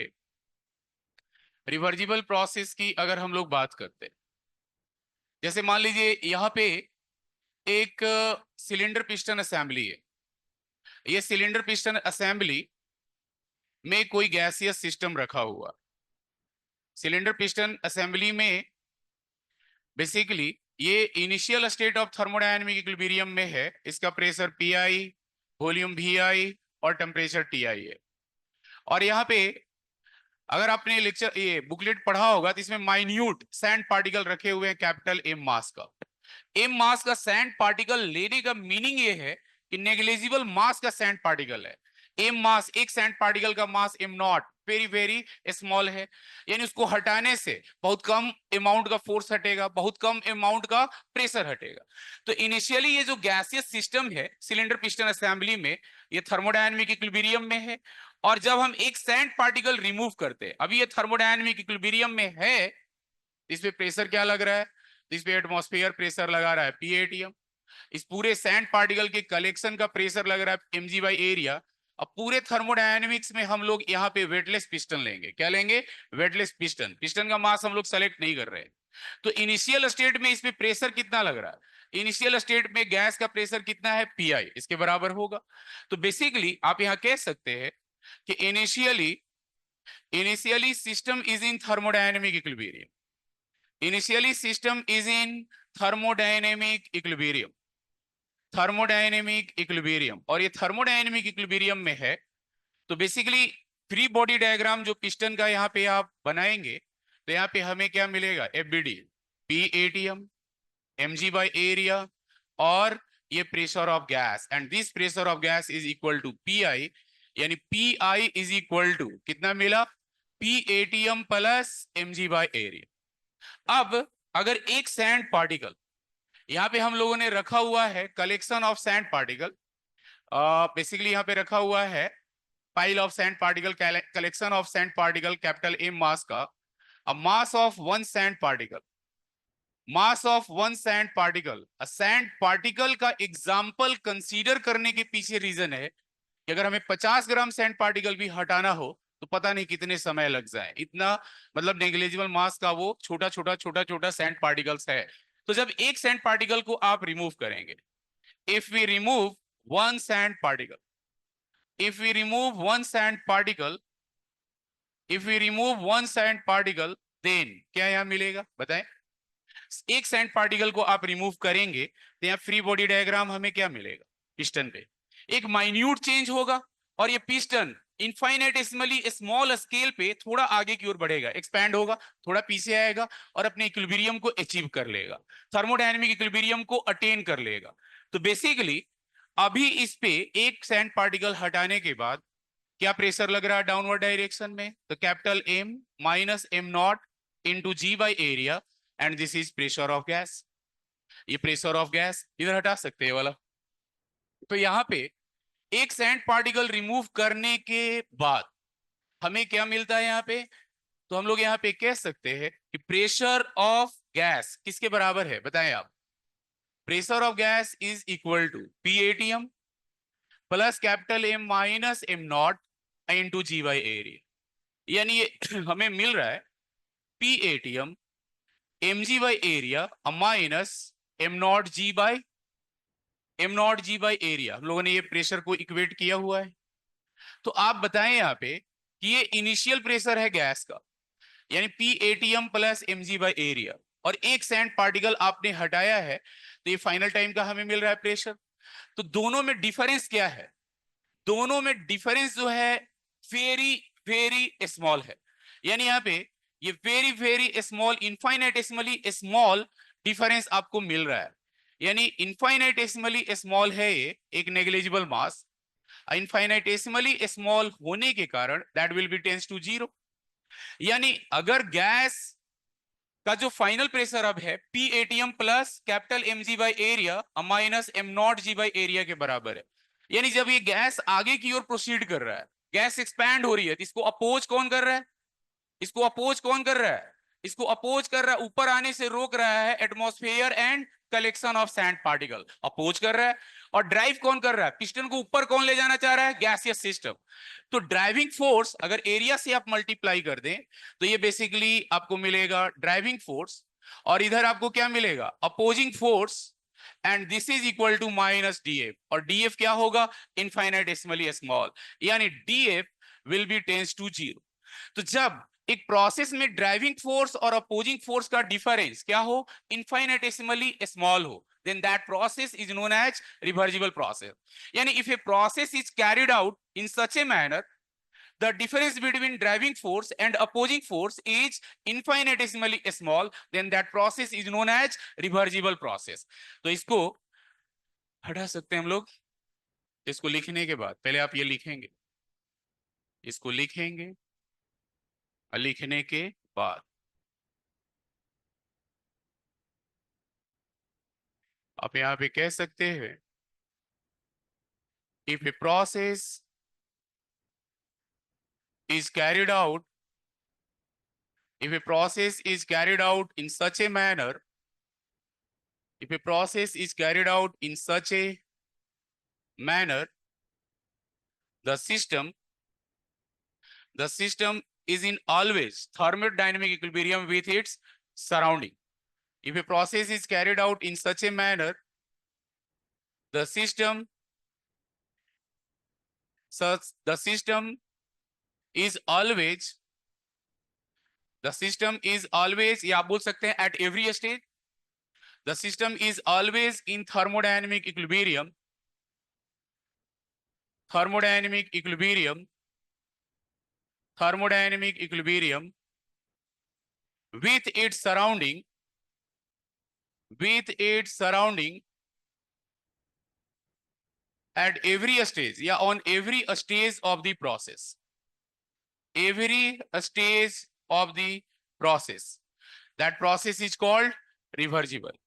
रिवर्जिबल प्रोसेस की अगर हम लोग बात करते हैं, जैसे मान लीजिए यहाँ पे एक सिलेंडर पिस्टन असेंबली है। ये सिलेंडर पिस्टन असेंबली में कोई गैसियस सिस्टम रखा हुआ। सिलेंडर पिस्टन असेंबली में बेसिकली ये initial state of thermodynamic equilibrium में है। इसका प्रेशर पीआई, वॉल्यूम वीआई और टेम्परेचर टीआई है। और यहाँ पे अगर आपने लेक्चर ये बुकलेट पढ़ा होगा तो इसमें माइन्यूट सैंड पार्टिकल रखे हुए हैं कैपिटल एम मास का। एम मास का सैंड पार्टिकल लेने का मीनिंग ये है कि नेग्लिजिबल मास का सैंड पार्टिकल है, एम मास, एक सैंड पार्टिकल का mass M not very very small है, यानी उसको हटाने से बहुत कम अमाउंट का फोर्स हटेगा, बहुत कम अमाउंट का प्रेशर हटेगा। तो इनिशियली ये जो गैसियस सिस्टम है सिलेंडर पिस्टन असेंबली में, ये थर्मोडायनामिक इक्विलिब्रियम में है, और जब हम एक सैंड पार्टिकल रिमूव करते हैं, अभी ये थर्मोडायनामिक इक्विलिब्रियम में है, इस पे प्रेशर क्या लग रहा है, इस पे एटमॉस्फेयर प्रेशर लगा रहा है पी इस पूरे सैंड पार्टिकल के कलेक्शन का प्रेशर लग रहा है mg बाई एरिया। अब पूरे थर्मोडायनेमिक्स में हम लोग यहाँ पे वेटलेस पिस्टन लेंगे, क्या लेंगे, वेटलेस पिस्टन, पिस्टन का मास हम लोग सेलेक्ट नहीं कर रहे। तो इनिशियल स्टेट में इस पे प्रेशर कितना लग रहा है, इनिशियल स्टेट में गैस का प्रेशर कितना है, पीआई, इसके बराबर होगा। तो बेसिकली आप यहाँ कह सकते हैं कि initially system is in thermodynamic equilibrium, initially system is in thermodynamic equilibrium, thermodynamic equilibrium, और ये थर्मोडायनेमिक इक्विलिब्रियम में है। तो बेसिकली फ्री बॉडी डायग्राम जो पिस्टन का यहाँ पे आप बनाएंगे, तो यहाँ पे हमें क्या मिलेगा, FBD, P ATM, mg by area, और ये pressure of gas, and this pressure of gas is equal to P, यानी पी इज इक्वल टू कितना मिला, P ATM plus mg by area. अब अगर एक सैंड पार्टिकल यहाँ पे हम लोगों ने रखा हुआ है, collection of sand particle, basically यहाँ पे रखा हुआ है pile of sand particle, collection of sand particle capital M mass का, a mass of one sand particle, mass of one sand particle, sand particle का एग्जाम्पल कंसीडर करने के पीछे रीजन है कि अगर हमें 50 ग्राम सैंड पार्टिकल भी हटाना हो तो पता नहीं कितने समय लग जाए, इतना मतलब नेग्लिजिबल मास का वो छोटा छोटा छोटा छोटा सैंड पार्टिकल्स है। तो जब एक सैंड पार्टिकल को आप रिमूव करेंगे, if we remove one sand particle, if we remove one sand particle, if we remove one sand particle, then क्या यहां मिलेगा बताएं। एक सैंड पार्टिकल को आप रिमूव करेंगे तो यहाँ फ्री बॉडी डायग्राम हमें क्या मिलेगा, पिस्टन पे एक माइन्यूट चेंज होगा, और ये पिस्टन इनफाइनेटेसिमली स्मॉल स्केल पे थोड़ा आगे की ओर बढ़ेगा, एक्सपैंड होगा, थोड़ा पीछे आएगा और अपने इक्विलिब्रियम को अचीव कर लेगा, थर्मोडायनेमिक इक्विलिब्रियम को अटेन कर लेगा। तो बेसिकली अभी इस पे एक सैंड पार्टिकल हटाने के बाद क्या प्रेशर लग रहा है डाउनवर्ड डायरेक्शन में, तो capital M minus m naught into g by area, and this is pressure of gas. ये प्रेशर ऑफ गैस इधर हटा सकते हैं वाला। तो यहाँ पे एक सैंड पार्टिकल रिमूव करने के बाद हमें क्या मिलता है यहाँ पे, तो हम लोग यहाँ पे कह सकते हैं कि प्रेशर ऑफ गैस किसके बराबर है बताएं आप, pressure of gas is equal to P ATM plus capital M minus m naught into g by area, यानी ये हमें मिल रहा है P ATM mg by area minus m naught g by area, हम लोगों ने ये प्रेशर को इक्वेट किया हुआ है। तो आप बताएं यहाँ पे कि ये इनिशियल प्रेशर है गैस का, यानी P ATM plus mg by area, और एक सैंड पार्टिकल आपने हटाया है तो ये फाइनल टाइम का हमें मिल रहा है प्रेशर। तो दोनों में डिफरेंस क्या है, दोनों में डिफरेंस जो है वेरी वेरी स्मॉल है, यानी यहाँ पे ये very very small, infinitesimally small difference आपको मिल रहा है, यानी इनफाइनेटेसिमली स्मॉल है ये एक नेग्लिजिबल मास, इनफाइनेटेसिमली स्मॉल होने के कारण that will be tends to zero, यानी अगर गैस का जो फाइनल प्रेशर अब है P ATM plus capital M ji by area minus m naught g by area के बराबर है, यानी जब ये गैस आगे की ओर प्रोसीड कर रहा है, गैस एक्सपैंड हो रही है, तो इसको अपोज कौन कर रहा है, इसको अपोज कौन कर रहा है, इसको अपोज कर रहा है, ऊपर आने से रोक रहा है atmosphere and collection of sand particle, oppose कर रहा है। और ड्राइव कौन कर रहा है, पिस्टन को ऊपर कौन ले जाना चाह रहा है, गैसियस सिस्टम। तो ड्राइविंग फोर्स अगर एरिया से आप मल्टीप्लाई कर दें तो ये बेसिकली आपको मिलेगा ड्राइविंग फोर्स, और इधर आपको क्या मिलेगा, opposing force, and this is equal to minus dF, और डीएफ क्या होगा, इनफाइनेटेसिमली स्मॉल, यानी dF will be tends to zero. तो जब एक प्रोसेस में ड्राइविंग फोर्स और अपोजिंग फोर्स का डिफरेंस क्या हो, इनफाइनेटेसिमली स्मॉल हो, then that process is known as reversible process. Yani if a process is carried out in such a manner, the difference between driving force and opposing force is infinitesimally small, then that process is known as reversible process. तो इसको हटा सकते हैं हम लोग, इसको लिखने के बाद पहले आप ये लिखेंगे, इसको लिखेंगे और लिखने के बाद आप यहाँ पे कह सकते हैं, if a process is carried out, if a process is carried out in such a manner, if a process is carried out in such a manner, the system, the system is in always thermodynamic equilibrium with its surrounding. If a process is carried out in such a manner, the system, the system is always, the system is always, या आप बोल सकते हैं at every stage, the system is always in thermodynamic equilibrium, thermodynamic equilibrium, thermodynamic equilibrium with its surrounding, with its surrounding at every stage, या on every stage of the process, every stage of the process. That process is called reversible.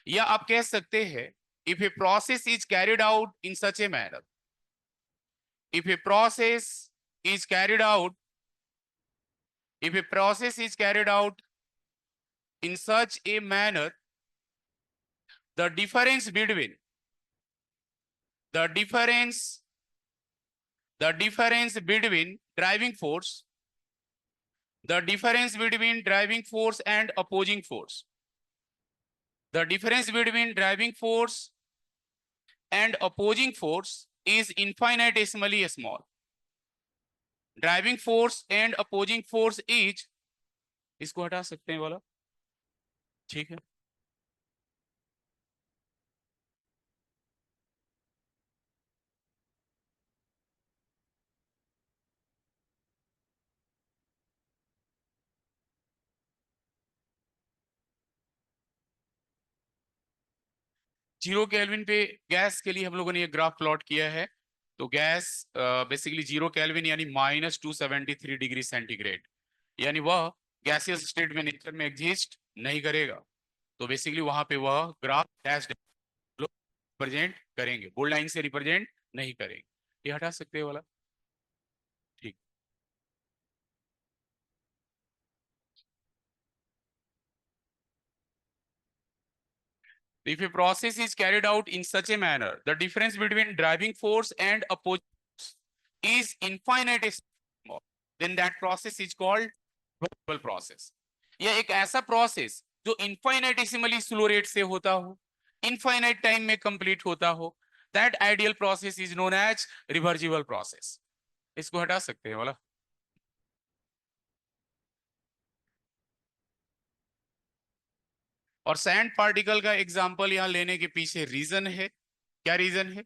या आप कह सकते हैं, if a process is carried out in such a manner, if a process is carried out, if a process is carried out in such a manner, the difference between, the difference, the difference between driving force, the difference between driving force and opposing force, the difference between driving force and opposing force is infinitesimally small. Driving force and opposing force is, इसको हटा सकते हैं वाला, ठीक है। Zero kelvin पे gas के लिए हम लोगों ने ये ग्राफ प्लॉट किया है। तो गैस बेसिकली जीरो केल्विन यानी -273 डिग्री सेंटीग्रेड, यानी वह गैसियस स्टेट में नेचर में एग्जिस्ट नहीं करेगा। तो बेसिकली वहां पे वह ग्राफ डैश रिप्रेजेंट करेंगे, बोल्ड लाइन से रिप्रेजेंट नहीं करेंगे। ये हटा सकते हैं वाला, ठीक। If a process is carried out in such a manner, the difference between driving force and opposing force is infinitesimal, then that process is called reversible process. यह एक ऐसा प्रोसेस जो इनफाइनाइटेसिमली स्लो रेट से होता हो, इनफाइनाइट टाइम में complete होता हो, that ideal process is known as reversible process. इसको हटा सकते हैं वाला। और सैंड पार्टिकल का एग्जांपल यहां लेने के पीछे रीजन है, क्या रीजन है?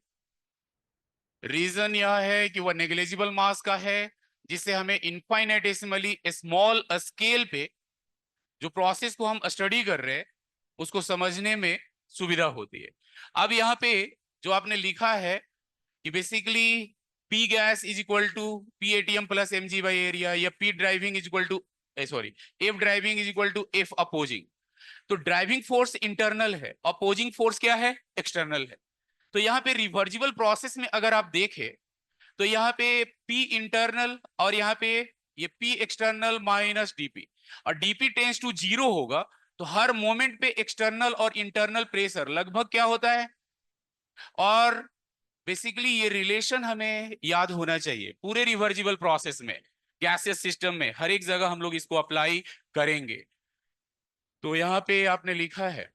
रीजन यह है कि वह नेग्लिजिबल मास का है, जिससे हमें इनफाइनाइटेसिमली स्मॉल स्केल पे जो प्रोसेस को हम स्टडी कर रहे हैं उसको समझने में सुविधा होती है। अब यहाँ पे जो आपने लिखा है कि basically P gas is equal to P ATM plus M G by area, या P driving is equal to, sorry, F driving is equal to F opposing. तो ड्राइविंग फोर्स इंटरनल है, अपोजिंग फोर्स क्या है? External है। तो यहाँ पे reversible process में अगर आप देखें तो यहाँ पे P इंटरनल और यहाँ पे ये P एक्सटर्नल माइनस डीपी, और डीपी टेंस टू जीरो होगा, तो हर मोमेंट पे एक्सटर्नल और इंटरनल प्रेशर लगभग क्या होता है। और बेसिकली ये रिलेशन हमें याद होना चाहिए पूरे रिवर्जिबल प्रोसेस में, गैसियस सिस्टम में हर एक जगह हम लोग इसको अप्लाई करेंगे। तो यहाँ पे आपने लिखा है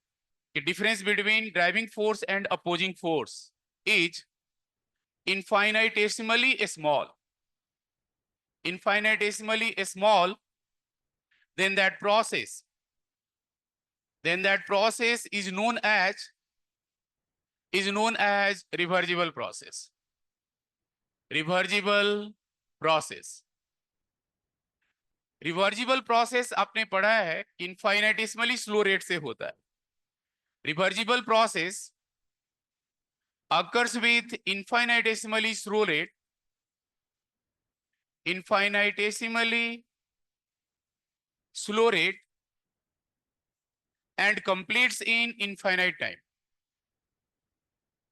कि difference between driving force and opposing force is infinitesimally small, infinitesimally small, then that process, then that process is known as, is known as reversible process, reversible process। Reversible process आपने पढ़ा है इनफाइनेटिसिमली स्लो रेट से होता है। Reversible process occurs with infinitesimally slow rate, infinitesimally slow rate, and completes in infinite time.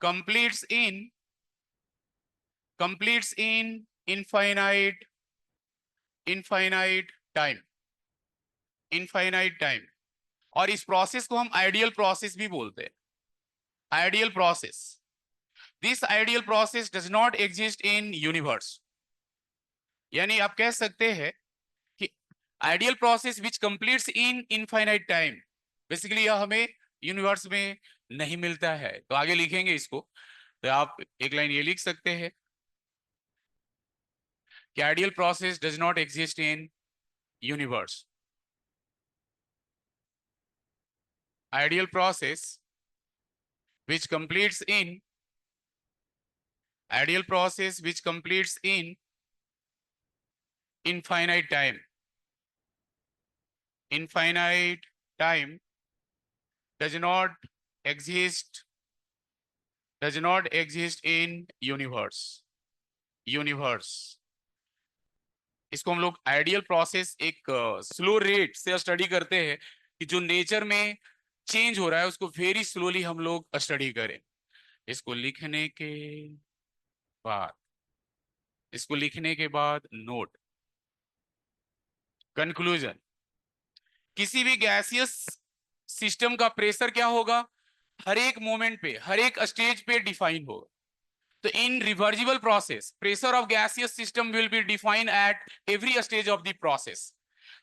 Completes in infinite time. Infinite time. और इस process को हम आइडियल प्रोसेस भी बोलते हैं। Ideal process, this ideal process does not exist in universe. यानी आप कह सकते हैं कि ideal process which completes in infinite time, basically यह हमें यूनिवर्स में नहीं मिलता है। तो आगे लिखेंगे इसको, तो आप एक लाइन ये लिख सकते हैं कि ideal process does not exist in universe. Ideal process which completes in ideal process which completes in infinite time. Infinite time does not exist in universe। इसको हम लोग आइडियल प्रोसेस एक स्लो रेट से स्टडी करते हैं कि जो nature में चेंज हो रहा है उसको वेरी स्लोली हम लोग स्टडी करें। इसको लिखने के बाद नोट, कंक्लूजन, किसी भी गैसियस सिस्टम का प्रेशर क्या होगा, हर एक मोमेंट पे, हर एक स्टेज पे डिफाइन होगा। तो in reversible process pressure of gaseous system will be define at every stage of the process.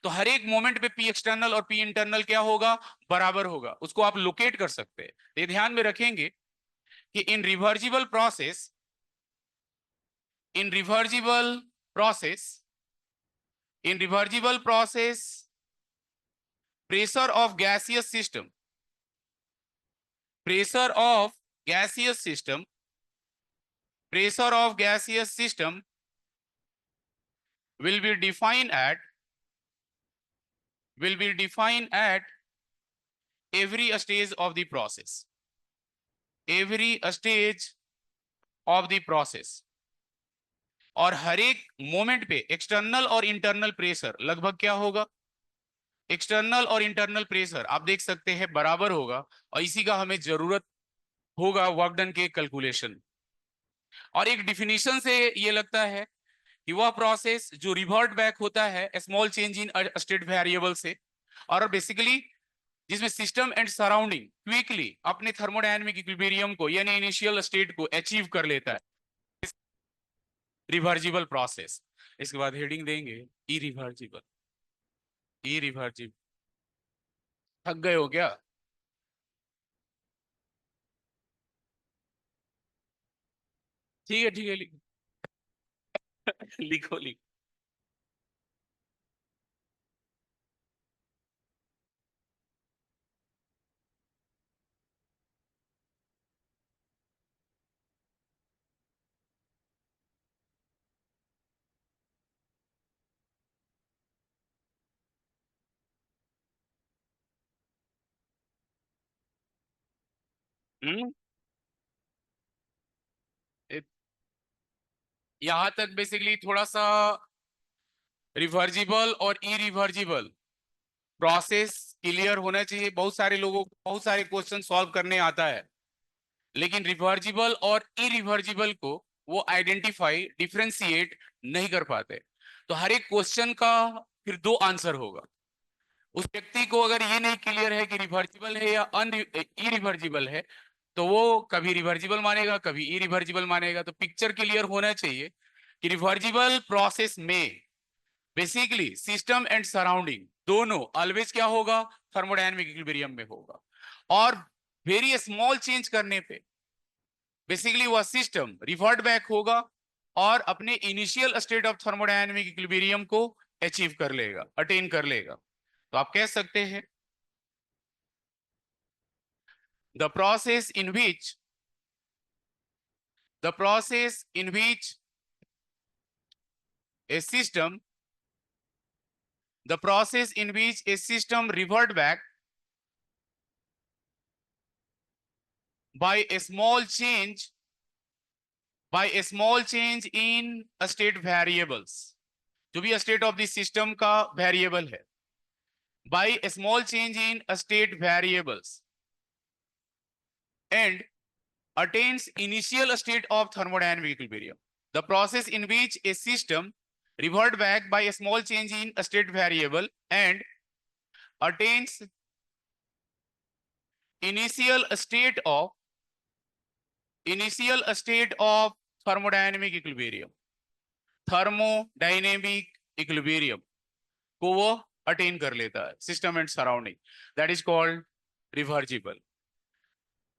तो हर एक मोमेंट पे पी एक्सटर्नल और पी इंटरनल क्या होगा, बराबर होगा। उसको आप लोकेट कर सकते हैं। ये ध्यान में रखेंगे कि in reversible process pressure of gaseous system pressure of gaseous system will be defined at every stage of the process, और हर एक मोमेंट पे एक्सटर्नल और इंटरनल प्रेशर लगभग क्या होगा, एक्सटर्नल और इंटरनल प्रेशर आप देख सकते हैं बराबर होगा। और इसी का हमें जरूरत होगा वर्क डन के कैलकुलेशन। और एक डिफिनीशन से ये लगता है कि वह प्रोसेस जो रिवर्ट बैक होता है small change in state variable से, और बेसिकली जिसमें सिस्टम एंड सराउंडिंग क्विकली अपने थर्मोडायनामिक इक्विलिब्रियम को यानी इनिशियल स्टेट को अचीव कर लेता है, रिवर्जिबल प्रोसेस। इसके बाद हेडिंग देंगे इरिवर्जिबल। थक गए हो क्या? ठीक है लिखो लिखो लिखो। हम्म, यहां तक बेसिकली थोड़ा सा रिवर्जिबल और इरिवर्जिबल प्रोसेस क्लियर होना चाहिए। बहुत सारे लोगों को बहुत सारे क्वेश्चन सॉल्व करने आता है, लेकिन रिवर्जिबल और इरिवर्जिबल को वो आइडेंटिफाई डिफरेंशिएट नहीं कर पाते। तो हर एक क्वेश्चन का फिर दो आंसर होगा। उस व्यक्ति को अगर ये नहीं क्लियर है कि रिवर्जिबल है या इरिवर्जिबल है, तो वो कभी रिवर्जिबल मानेगा कभी इरिवर्जिबल मानेगा। तो पिक्चर क्लियर होना चाहिए कि रिवर्जिबल प्रोसेस में बेसिकली सिस्टम एंड सराउंडिंग दोनों ऑलवेज क्या होगा, थर्मोडायनामिक इक्विलिब्रियम में होगा। और वेरी स्मॉल चेंज करने पे बेसिकली वह सिस्टम रिवर्ट बैक होगा और अपने initial state of thermodynamic equilibrium को अचीव कर लेगा, अटेन कर लेगा। तो आप कह सकते हैं the process in which the process in which a system the process in which a system revert back by a small change by a small change in a state variables, जो भी state of the system का variable है, by a small change in a state variables and attains initial state of thermodynamic equilibrium. The process in which a system revert back by a small change in a state variable and attains initial state of thermodynamic equilibrium, thermodynamic equilibrium को वो attain कर लेता है system and surrounding, that is called reversible.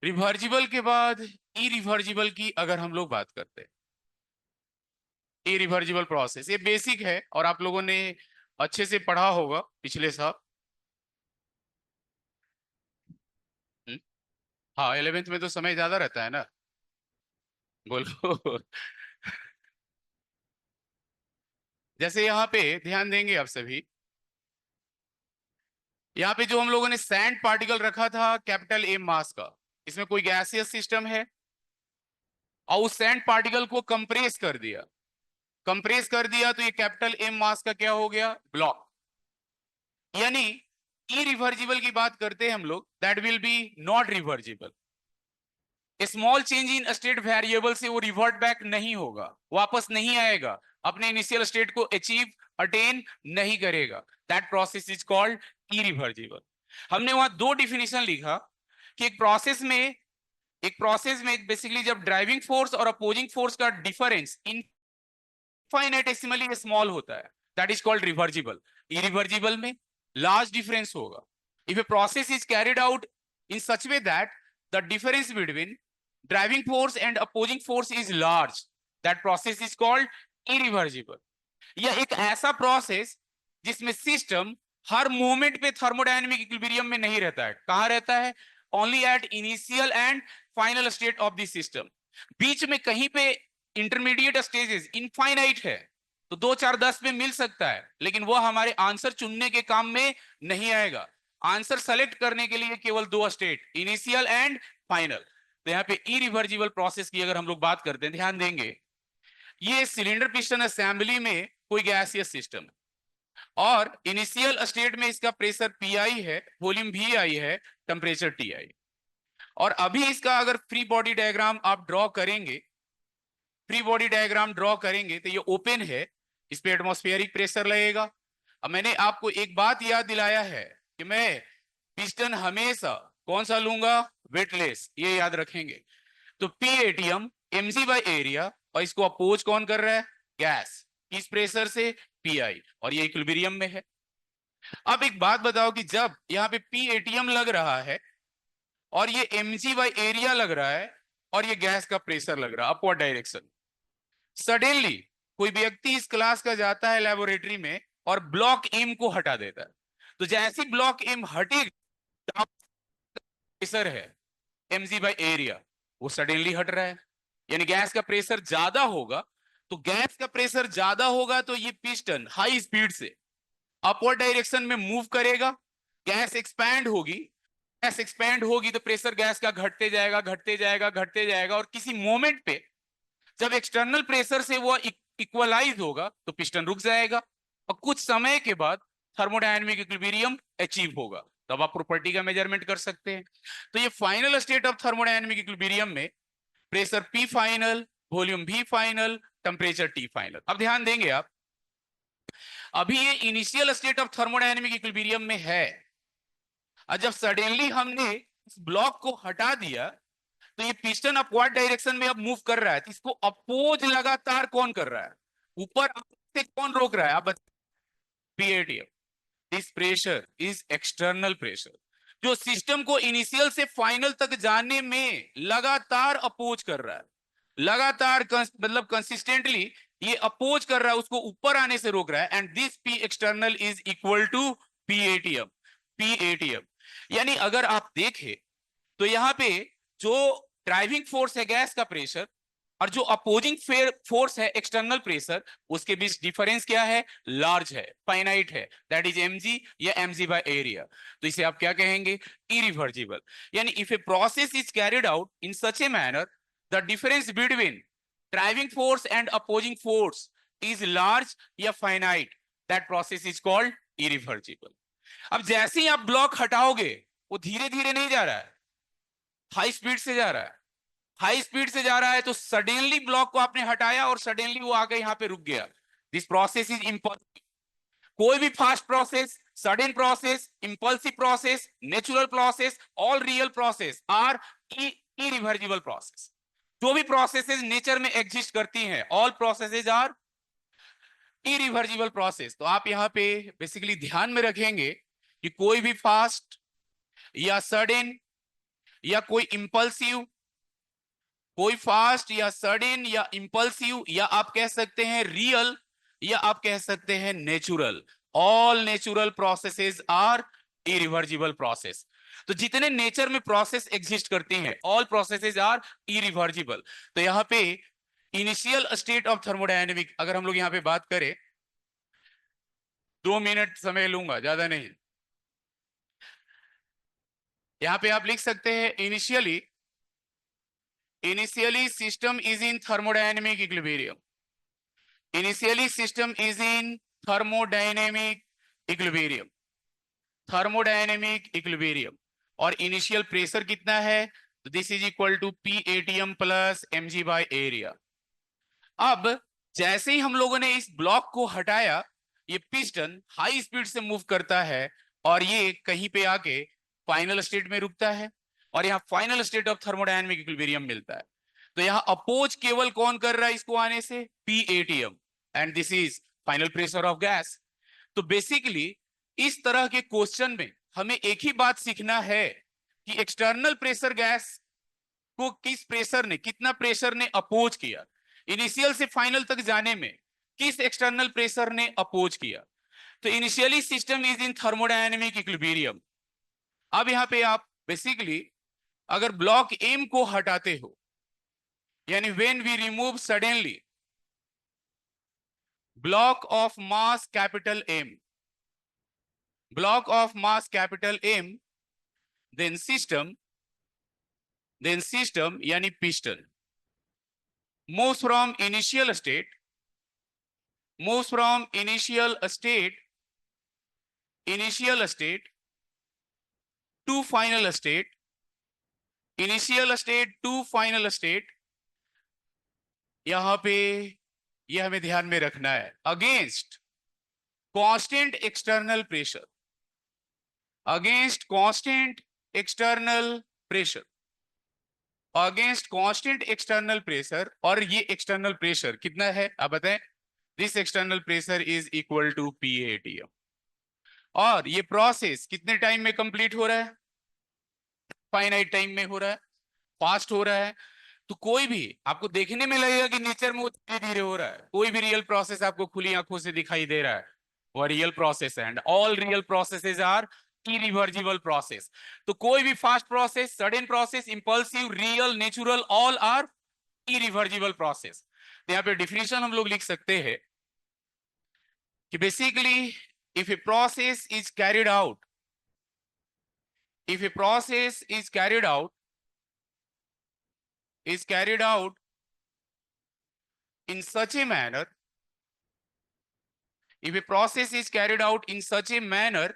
Reversible के बाद इरिवर्जिबल की अगर हम लोग बात करते हैं, इरिवर्जिबल प्रोसेस ये बेसिक है और आप लोगों ने अच्छे से पढ़ा होगा पिछले साल. हाँ 11th में तो समय ज्यादा रहता है ना, बोलो. जैसे यहाँ पे ध्यान देंगे आप सभी, यहाँ पे जो हम लोगों ने सैंड पार्टिकल रखा था कैपिटल एम मास का, इसमें कोई गैसियस सिस्टम है और उस सैंड पार्टिकल को कंप्रेस कर दिया, तो ये कैपिटल एम मास का क्या हो गया, ब्लॉक. यानी इरिवर्जिबल की बात करते हैं हम लोग, that will B not reversible. Small change in state variable से वो रिवर्ट बैक नहीं होगा, वापस नहीं आएगा, अपने इनिशियल स्टेट को अचीव अटेन नहीं करेगा. That process is called irreversible. हमने वहां दो डिफिनेशन लिखा कि एक प्रोसेस में बेसिकली जब ड्राइविंग फोर्स और अपोजिंग फोर्स का डिफरेंस इनफाइनेटेसिमली स्मॉल होता है, दैट इज कॉल्ड रिवर्जिबल. इरिवर्जिबल में लार्ज डिफरेंस होगा. If a process is carried out in such way that the difference between driving force and opposing force is large, that process is called irreversible. यह एक ऐसा process जिसमें system हर moment पे thermodynamic equilibrium में नहीं रहता है. कहां रहता है, only at initial and final state of the system. बीच में कहीं पे इंटरमीडिएट स्टेजेस इनफाइनाइट है तो 2 4 10 पे मिल सकता है, लेकिन वो हमारे आंसर चुनने के काम में नहीं आएगा. आंसर सेलेक्ट करने के लिए केवल 2 स्टेट, इनिशियल एंड फाइनल. तो यहाँ पे इरिवर्जिबल प्रोसेस की अगर हम लोग बात करते हैं, ध्यान देंगे, ये सिलेंडर पिस्टन असेंबली में कोई गैसियस सिस्टम है और इनिशियल स्टेट में इसका प्रेशर पीआई है, वॉल्यूम वी है, टेम्परेचर टीआई. और अभी इसका अगर फ्री बॉडी डायग्राम आप ड्रॉ करेंगे, तो ये ओपन है, इस पे एटमॉस्फेरिक प्रेशर लगेगा. अब मैंने आपको एक बात याद दिलाया है कि मैं पिस्टन हमेशा कौन सा लूंगा, वेटलेस, ये याद रखेंगे. तो P ATM mg by area, और इसको अपोज कौन कर रहा है, गैस, किस प्रेशर से, पीआई, और ये इक्विलिब्रियम में है. अब एक बात बताओ कि जब यहाँ पे पी एटीएम लग रहा है और ये mg बाय एरिया लग रहा है और ये गैस का प्रेशर लग रहा है अपवर्ड डायरेक्शन, सडनली कोई व्यक्ति इस क्लास का जाता है लेबोरेटरी में और ब्लॉक एम को हटा देता है. तो जैसे ब्लॉक एम हटेगा, प्रेशर है mg बाय एरिया, वो सडनली हट रहा है, यानी गैस का प्रेशर ज्यादा होगा. तो गैस का प्रेशर ज्यादा होगा तो ये पिस्टन हाई स्पीड से अपवर्ड डायरेक्शन में मूव करेगा, गैस एक्सपैंड होगी तो प्रेशर गैस का घटते जाएगा और किसी मोमेंट पे जब एक्सटर्नल प्रेशर से वो इक्वलाइज होगा तो पिस्टन रुक जाएगा और कुछ समय के बाद थर्मोडायनेमिक इक्विलिब्रियम अचीव होगा, तब आप प्रॉपर्टी का मेजरमेंट कर सकते हैं. तो ये final state of thermodynamic equilibrium में pressure P final, volume V final, temperature T final. अब ध्यान देंगे आप, अभी ये initial state of thermodynamic equilibrium में है और जब सडनली हमने इस ब्लॉक को हटा दिया तो ये पिस्टन अपवर्ड डायरेक्शन में अब मूव कर रहा है. तो इसको अपोज लगातार कौन कर रहा है, ऊपर से कौन रोक रहा है, आप P ATM. This pressure is external pressure जो सिस्टम को इनिशियल से फाइनल तक जाने में लगातार अपोज कर रहा है, लगातार मतलब कंसिस्टेंटली ये अपोज कर रहा है, उसको ऊपर आने से रोक रहा है. And this P external is equal to P ATM. यानी अगर आप देखें तो यहाँ पे जो ड्राइविंग फोर्स है गैस का प्रेशर और जो अपोजिंग फोर्स है एक्सटर्नल प्रेशर, उसके बीच डिफरेंस क्या है, लार्ज है, फाइनाइट है, दैट इज mg या mg बाय एरिया. तो इसे आप क्या कहेंगे, इरिवर्जिबल. यानी if a process is carried out in such a manner the difference between driving force and opposing force is large या finite, that process is called irreversible. अब जैसे ही आप ब्लॉक हटाओगे वो धीरे धीरे नहीं जा रहा है, हाई स्पीड से जा रहा है। हाई स्पीड से जा रहा है तो सडनली ब्लॉक को आपने हटाया और सडनली वो आगे यहां पे रुक गया। This process is impulsive. कोई भी fast process, sudden process, impulsive process, natural process, all real process are irreversible process. जो भी प्रोसेसेस नेचर में एग्जिस्ट करती हैं, all processes are irreversible process. तो आप यहाँ पे बेसिकली ध्यान में रखेंगे कि कोई भी फास्ट या सडन या कोई इंपल्सिव, कोई फास्ट या सडन या इंपल्सिव, या आप कह सकते हैं रियल, या आप कह सकते हैं natural, all natural processes are irreversible process. तो जितने नेचर में प्रोसेस एग्जिस्ट करती हैं, ऑल प्रोसेसेस आर इरिवर्सिबल। तो यहाँ पे इनिशियल स्टेट ऑफ थर्मोडायनेमिक, अगर हम लोग यहाँ पे बात करें, 2 मिनट समय लूंगा, ज्यादा नहीं। यहाँ पे आप लिख सकते हैं initially system is in thermodynamic equilibrium. Initially system is in thermodynamic equilibrium, thermodynamic equilibrium. और इनिशियल प्रेशर कितना है, तो this is equal to P ATM plus M G by area. अब जैसे ही हम लोगों ने इस ब्लॉक को हटाया, ये पिस्टन हाई स्पीड से मूव करता है और ये कहीं पे आके फाइनल स्टेट में रुकता है, और यहाँ final state of thermodynamic equilibrium मिलता है। तो यहाँ अपोज केवल कौन कर रहा है इसको आने से, P ATM, and this is final pressure of gas. तो बेसिकली इस तरह के क्वेश्चन में हमें एक ही बात सीखना है कि एक्सटर्नल प्रेशर गैस को किस प्रेशर ने, कितना प्रेशर ने अपोज किया, इनिशियल से फाइनल तक जाने में किस एक्सटर्नल प्रेशर ने अपोज किया। तो initially system is in thermodynamic equilibrium. अब यहां पे आप बेसिकली अगर ब्लॉक एम को हटाते हो, यानी when we remove suddenly block of mass capital M, block of mass capital M, then system yani piston moves from initial state to final state, initial state to final state। यहां पे ये हमें ध्यान में रखना है, against constant external pressure, against constant external pressure, against constant external pressure. और ये एक्सटर्नल प्रेशर कितना है आप बताएं, this external pressure is equal to P ATM. और ये प्रोसेस कितने टाइम में कंप्लीट हो रहा है, फाइनाइट टाइम में हो रहा है, फास्ट हो रहा है। तो कोई भी आपको देखने में लगेगा कि नेचर में धीरे धीरे हो रहा है, कोई भी रियल प्रोसेस आपको खुली आंखों से दिखाई दे रहा है, वो रियल प्रोसेस है, and all real processes are irreversible process. तो कोई भी fast process, sudden process, impulsive, real, natural, all are irreversible process. तो यहाँ पे डिफिनेशन हम लोग लिख सकते हैं कि basically if a process is carried out, if a process is carried out in such a manner, if a process is carried out in such a manner,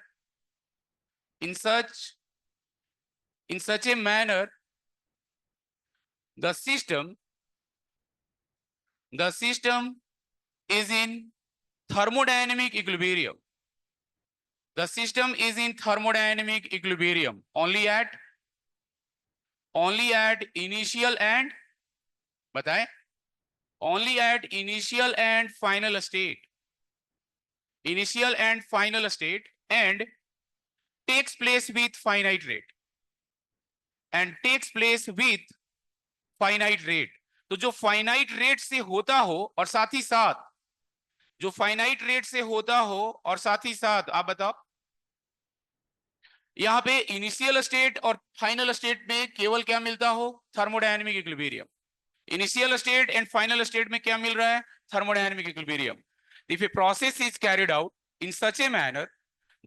the system is in thermodynamic equilibrium. The system is in thermodynamic equilibrium only at initial and, बताएं, only at initial and final state, and takes place with finite rate, तो जो finite rate से होता हो और साथ ही साथ, जो फाइनाइट रेट से होता हो और साथ ही साथ, आप बताओ यहां पे इनिशियल स्टेट और फाइनल स्टेट में केवल क्या मिलता हो, thermodynamic equilibrium. Initial state and final state में क्या मिल रहा है, thermodynamic equilibrium. If a process is carried out in such a manner,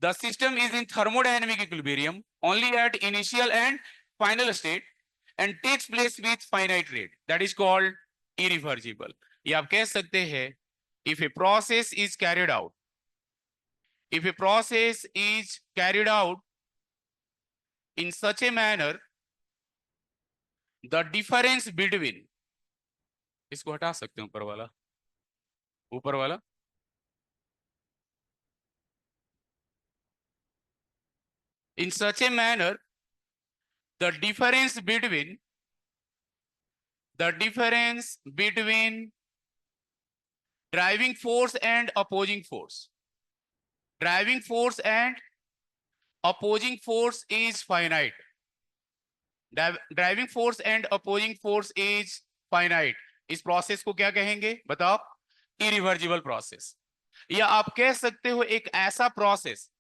the system is in thermodynamic equilibrium only at initial and final state and takes place with finite rate, that is called इरिवर्जिबल। ये आप कह सकते हैं, if a process is carried out, if a process is carried out in such a manner, the difference between, इसको हटा सकते हैं ऊपर वाला, ऊपर वाला, in such a manner, the difference between, the difference between driving force and opposing force, driving force and opposing force is finite, driving force and opposing force is finite, इस process को क्या कहेंगे बताओ? इरिवर्जिबल प्रोसेस। या आप कह सकते हो एक ऐसा प्रोसेस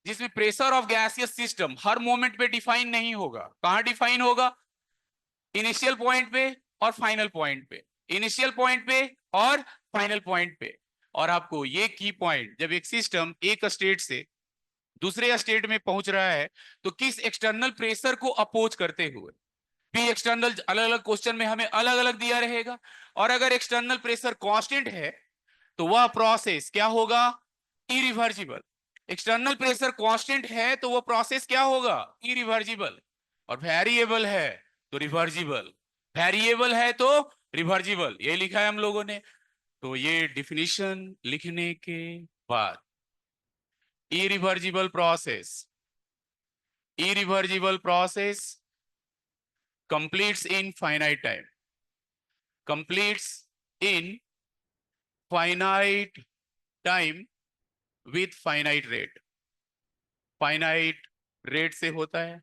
जिसमें प्रेशर ऑफ गैसियस सिस्टम हर मोमेंट पे डिफाइन नहीं होगा। कहां डिफाइन होगा? इनिशियल पॉइंट पे और फाइनल पॉइंट पे, इनिशियल पॉइंट पे और फाइनल पॉइंट पे। और आपको ये की पॉइंट, जब एक सिस्टम एक स्टेट से दूसरे स्टेट में पहुंच रहा है तो किस एक्सटर्नल प्रेशर को अपोज करते हुए, भी एक्सटर्नल अलग अलग क्वेश्चन में हमें अलग अलग दिया रहेगा। और अगर एक्सटर्नल प्रेशर कांस्टेंट है तो वह प्रोसेस क्या होगा? इरिवर्जिबल। एक्सटर्नल प्रेशर कांस्टेंट है तो वो प्रोसेस क्या होगा? इरिवर्जिबल। और वेरिएबल है तो रिवर्जिबल, वेरिएबल है तो रिवर्जिबल, ये लिखा है हम लोगों ने। तो ये डिफिनीशन लिखने के बाद, irreversible process, irreversible process completes in finite time, completes in finite time with finite rate, finite rate से होता है।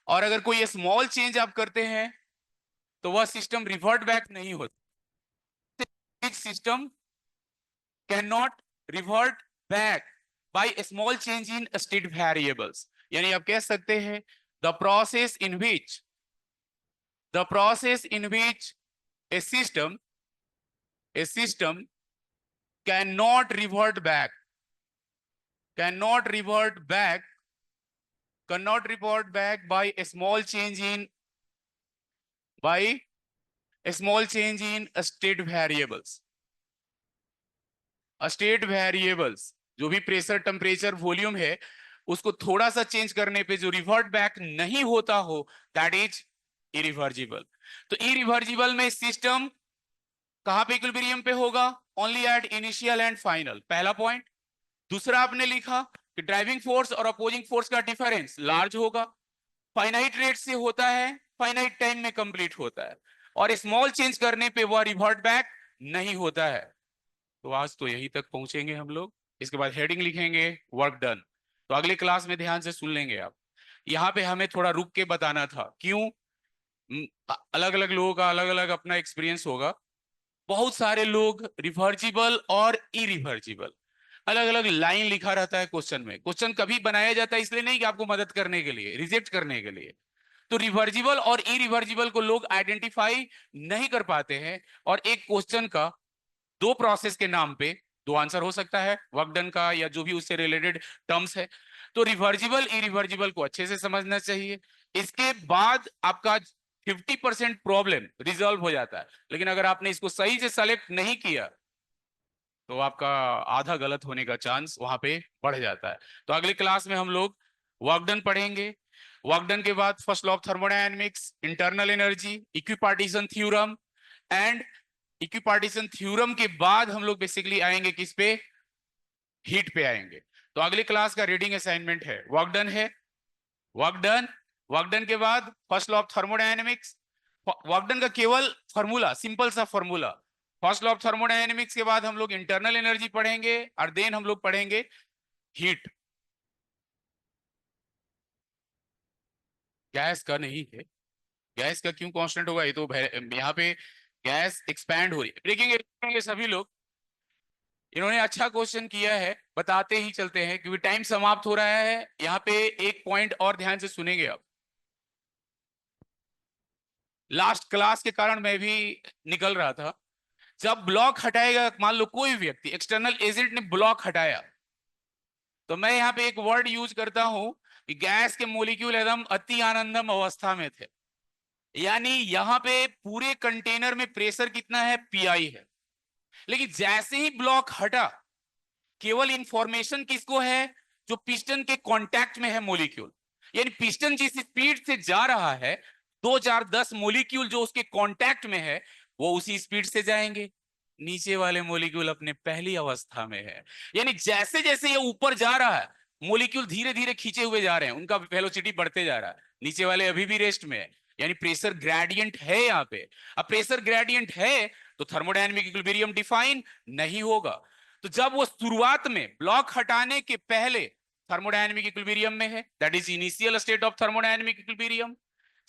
और अगर कोई स्मॉल चेंज आप करते हैं तो वह सिस्टम रिवर्ट बैक नहीं होता, system can not revert back by small change in state variables. यानी आप कह सकते हैं the process in which, the process in which a system cannot revert back, cannot revert back, cannot revert back by a small change in, by a small change in state variables, state variables जो भी pressure temperature volume है उसको थोड़ा सा change करने पे जो revert back नहीं होता हो, दैट इज इरिवर्जिबल। तो इरिवर्जिबल में सिस्टम कहां पे इक्विलिब्रियम पे होगा? Only at initial and final, पहला पॉइंट। दूसरा आपने लिखा कि ड्राइविंग फोर्स और अपोजिंग फोर्स का डिफरेंस लार्ज होगा, फाइनाइट रेट से होता है, फाइनाइट टाइम में कंप्लीट होता है, और स्मॉल चेंज करने पे वह रिवर्ट बैक नहीं होता है। तो आज तो यहीं तक पहुंचेंगे हम लोग। इसके बाद हेडिंग लिखेंगे वर्क डन। तो अगले क्लास में ध्यान से सुन लेंगे आप। यहाँ पे हमें थोड़ा रुक के बताना था, क्यों? अलग अलग लोगों का अलग अलग अपना एक्सपीरियंस होगा। बहुत सारे लोग रिवर्जिबल और इरिवर्जिबल अलग अलग लाइन लिखा रहता है क्वेश्चन में। क्वेश्चन कभी बनाया जाता है इसलिए नहीं कि आपको मदद करने के लिए, रिजेक्ट करने के लिए। तो रिवर्जिबल और इरिवर्जिबल को लोग आइडेंटिफाई नहीं कर पाते हैं, और एक क्वेश्चन का दो प्रोसेस के नाम पे दो आंसर हो सकता है, वर्क डन का या जो भी उससे रिलेटेड टर्म्स है। तो रिवर्जिबल इरिवर्जिबल को अच्छे से समझना चाहिए। इसके बाद आपका 50% प्रॉब्लम रिजॉल्व हो जाता है। लेकिन अगर आपने इसको सही से सेलेक्ट नहीं किया तो आपका आधा गलत होने का चांस वहां पे बढ़ जाता है। तो अगली क्लास में हम लोग वर्क डन पढ़ेंगे। वर्क डन के बाद first law of thermodynamics, internal energy, equipartition theorem, and equipartition theorem के बाद हम लोग बेसिकली आएंगे किस पे? हीट पे आएंगे। तो अगली क्लास का रीडिंग असाइनमेंट है वर्क डन है, वर्क डन। वर्क डन के बाद first law of thermodynamics, work done का केवल फॉर्मूला, सिंपल सा formula. First law of thermodynamics के बाद हम लोग इंटरनल एनर्जी पढ़ेंगे, और देन हम लोग पढ़ेंगे हीट। गैस का नहीं है, गैस का क्यों कांस्टेंट होगा? ये तो यहाँ पे गैस एक्सपैंड हो रही है। देखेंगे सभी लोग। इन्होंने अच्छा क्वेश्चन किया है, बताते ही चलते हैं क्योंकि टाइम समाप्त हो रहा है। यहाँ पे एक पॉइंट और ध्यान से सुनेंगे आप। लास्ट क्लास के कारण मैं भी निकल रहा था। जब ब्लॉक हटाएगा, मान लो कोई व्यक्ति एक्सटर्नल एजेंट ने ब्लॉक हटाया, तो मैं यहाँ पे एक वर्ड यूज करता हूं कि गैस के मोलिक्यूल एकदम अति आनंदम अवस्था में थे। यानी यहां पे पूरे कंटेनर में प्रेशर कितना है, पीआई है। लेकिन जैसे ही ब्लॉक हटा, केवल इंफॉर्मेशन किसको है, जो पिस्टन के कांटेक्ट में है मॉलिक्यूल। यानी पिस्टन जिस स्पीड से जा रहा है, 2010 मॉलिक्यूल जो उसके कांटेक्ट में है वो उसी स्पीड से जाएंगे। नीचे वाले मॉलिक्यूल अपने पहली अवस्था में है। यानी जैसे जैसे ये ऊपर जा रहा है, मॉलिक्यूल धीरे धीरे खींचे हुए जा रहे हैं, उनका वेलोसिटी बढ़ते जा रहा है। नीचे वाले अभी भी रेस्ट में है। यानी प्रेशर ग्रेडियंट है यहाँ पे। अब प्रेशर ग्रेडियंट है तो थर्मोडायनेमिक इक्विलिब्रियम डिफाइन नहीं होगा। तो जब वो शुरुआत में ब्लॉक हटाने के पहले थर्मोडायनेमिक इक्विलिब्रियम में है, that is initial state of thermodynamic equilibrium.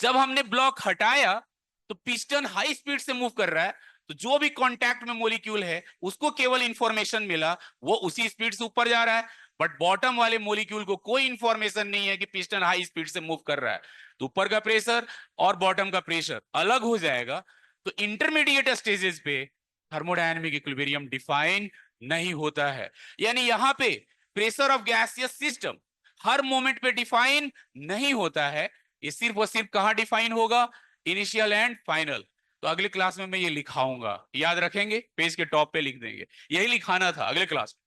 जब हमने ब्लॉक हटाया तो पिस्टन हाई स्पीड से मूव कर रहा है, तो जो भी कांटेक्ट में मॉलिक्यूल है उसको केवल इंफॉर्मेशन मिला, वो उसी स्पीड से ऊपर जा रहा है। बट बॉटम वाले मॉलिक्यूल को कोई इंफॉर्मेशन नहीं है कि पिस्टन हाई स्पीड से मूव कर रहा है। तो ऊपर का प्रेशर और बॉटम का प्रेशर अलग हो जाएगा। तो इंटरमीडिएट स्टेजेस पे थर्मोडायनेमिक इक्विलिब्रियम डिफाइन नहीं होता है। यानी यहां पे प्रेशर ऑफ गैसियस सिस्टम हर मोमेंट पे डिफाइन नहीं होता है। ये सिर्फ और सिर्फ कहां डिफाइन होगा, इनिशियल एंड फाइनल। तो अगले क्लास में मैं ये लिखाऊंगा, याद रखेंगे, पेज के टॉप पे लिख देंगे, यही लिखाना था अगले क्लास में।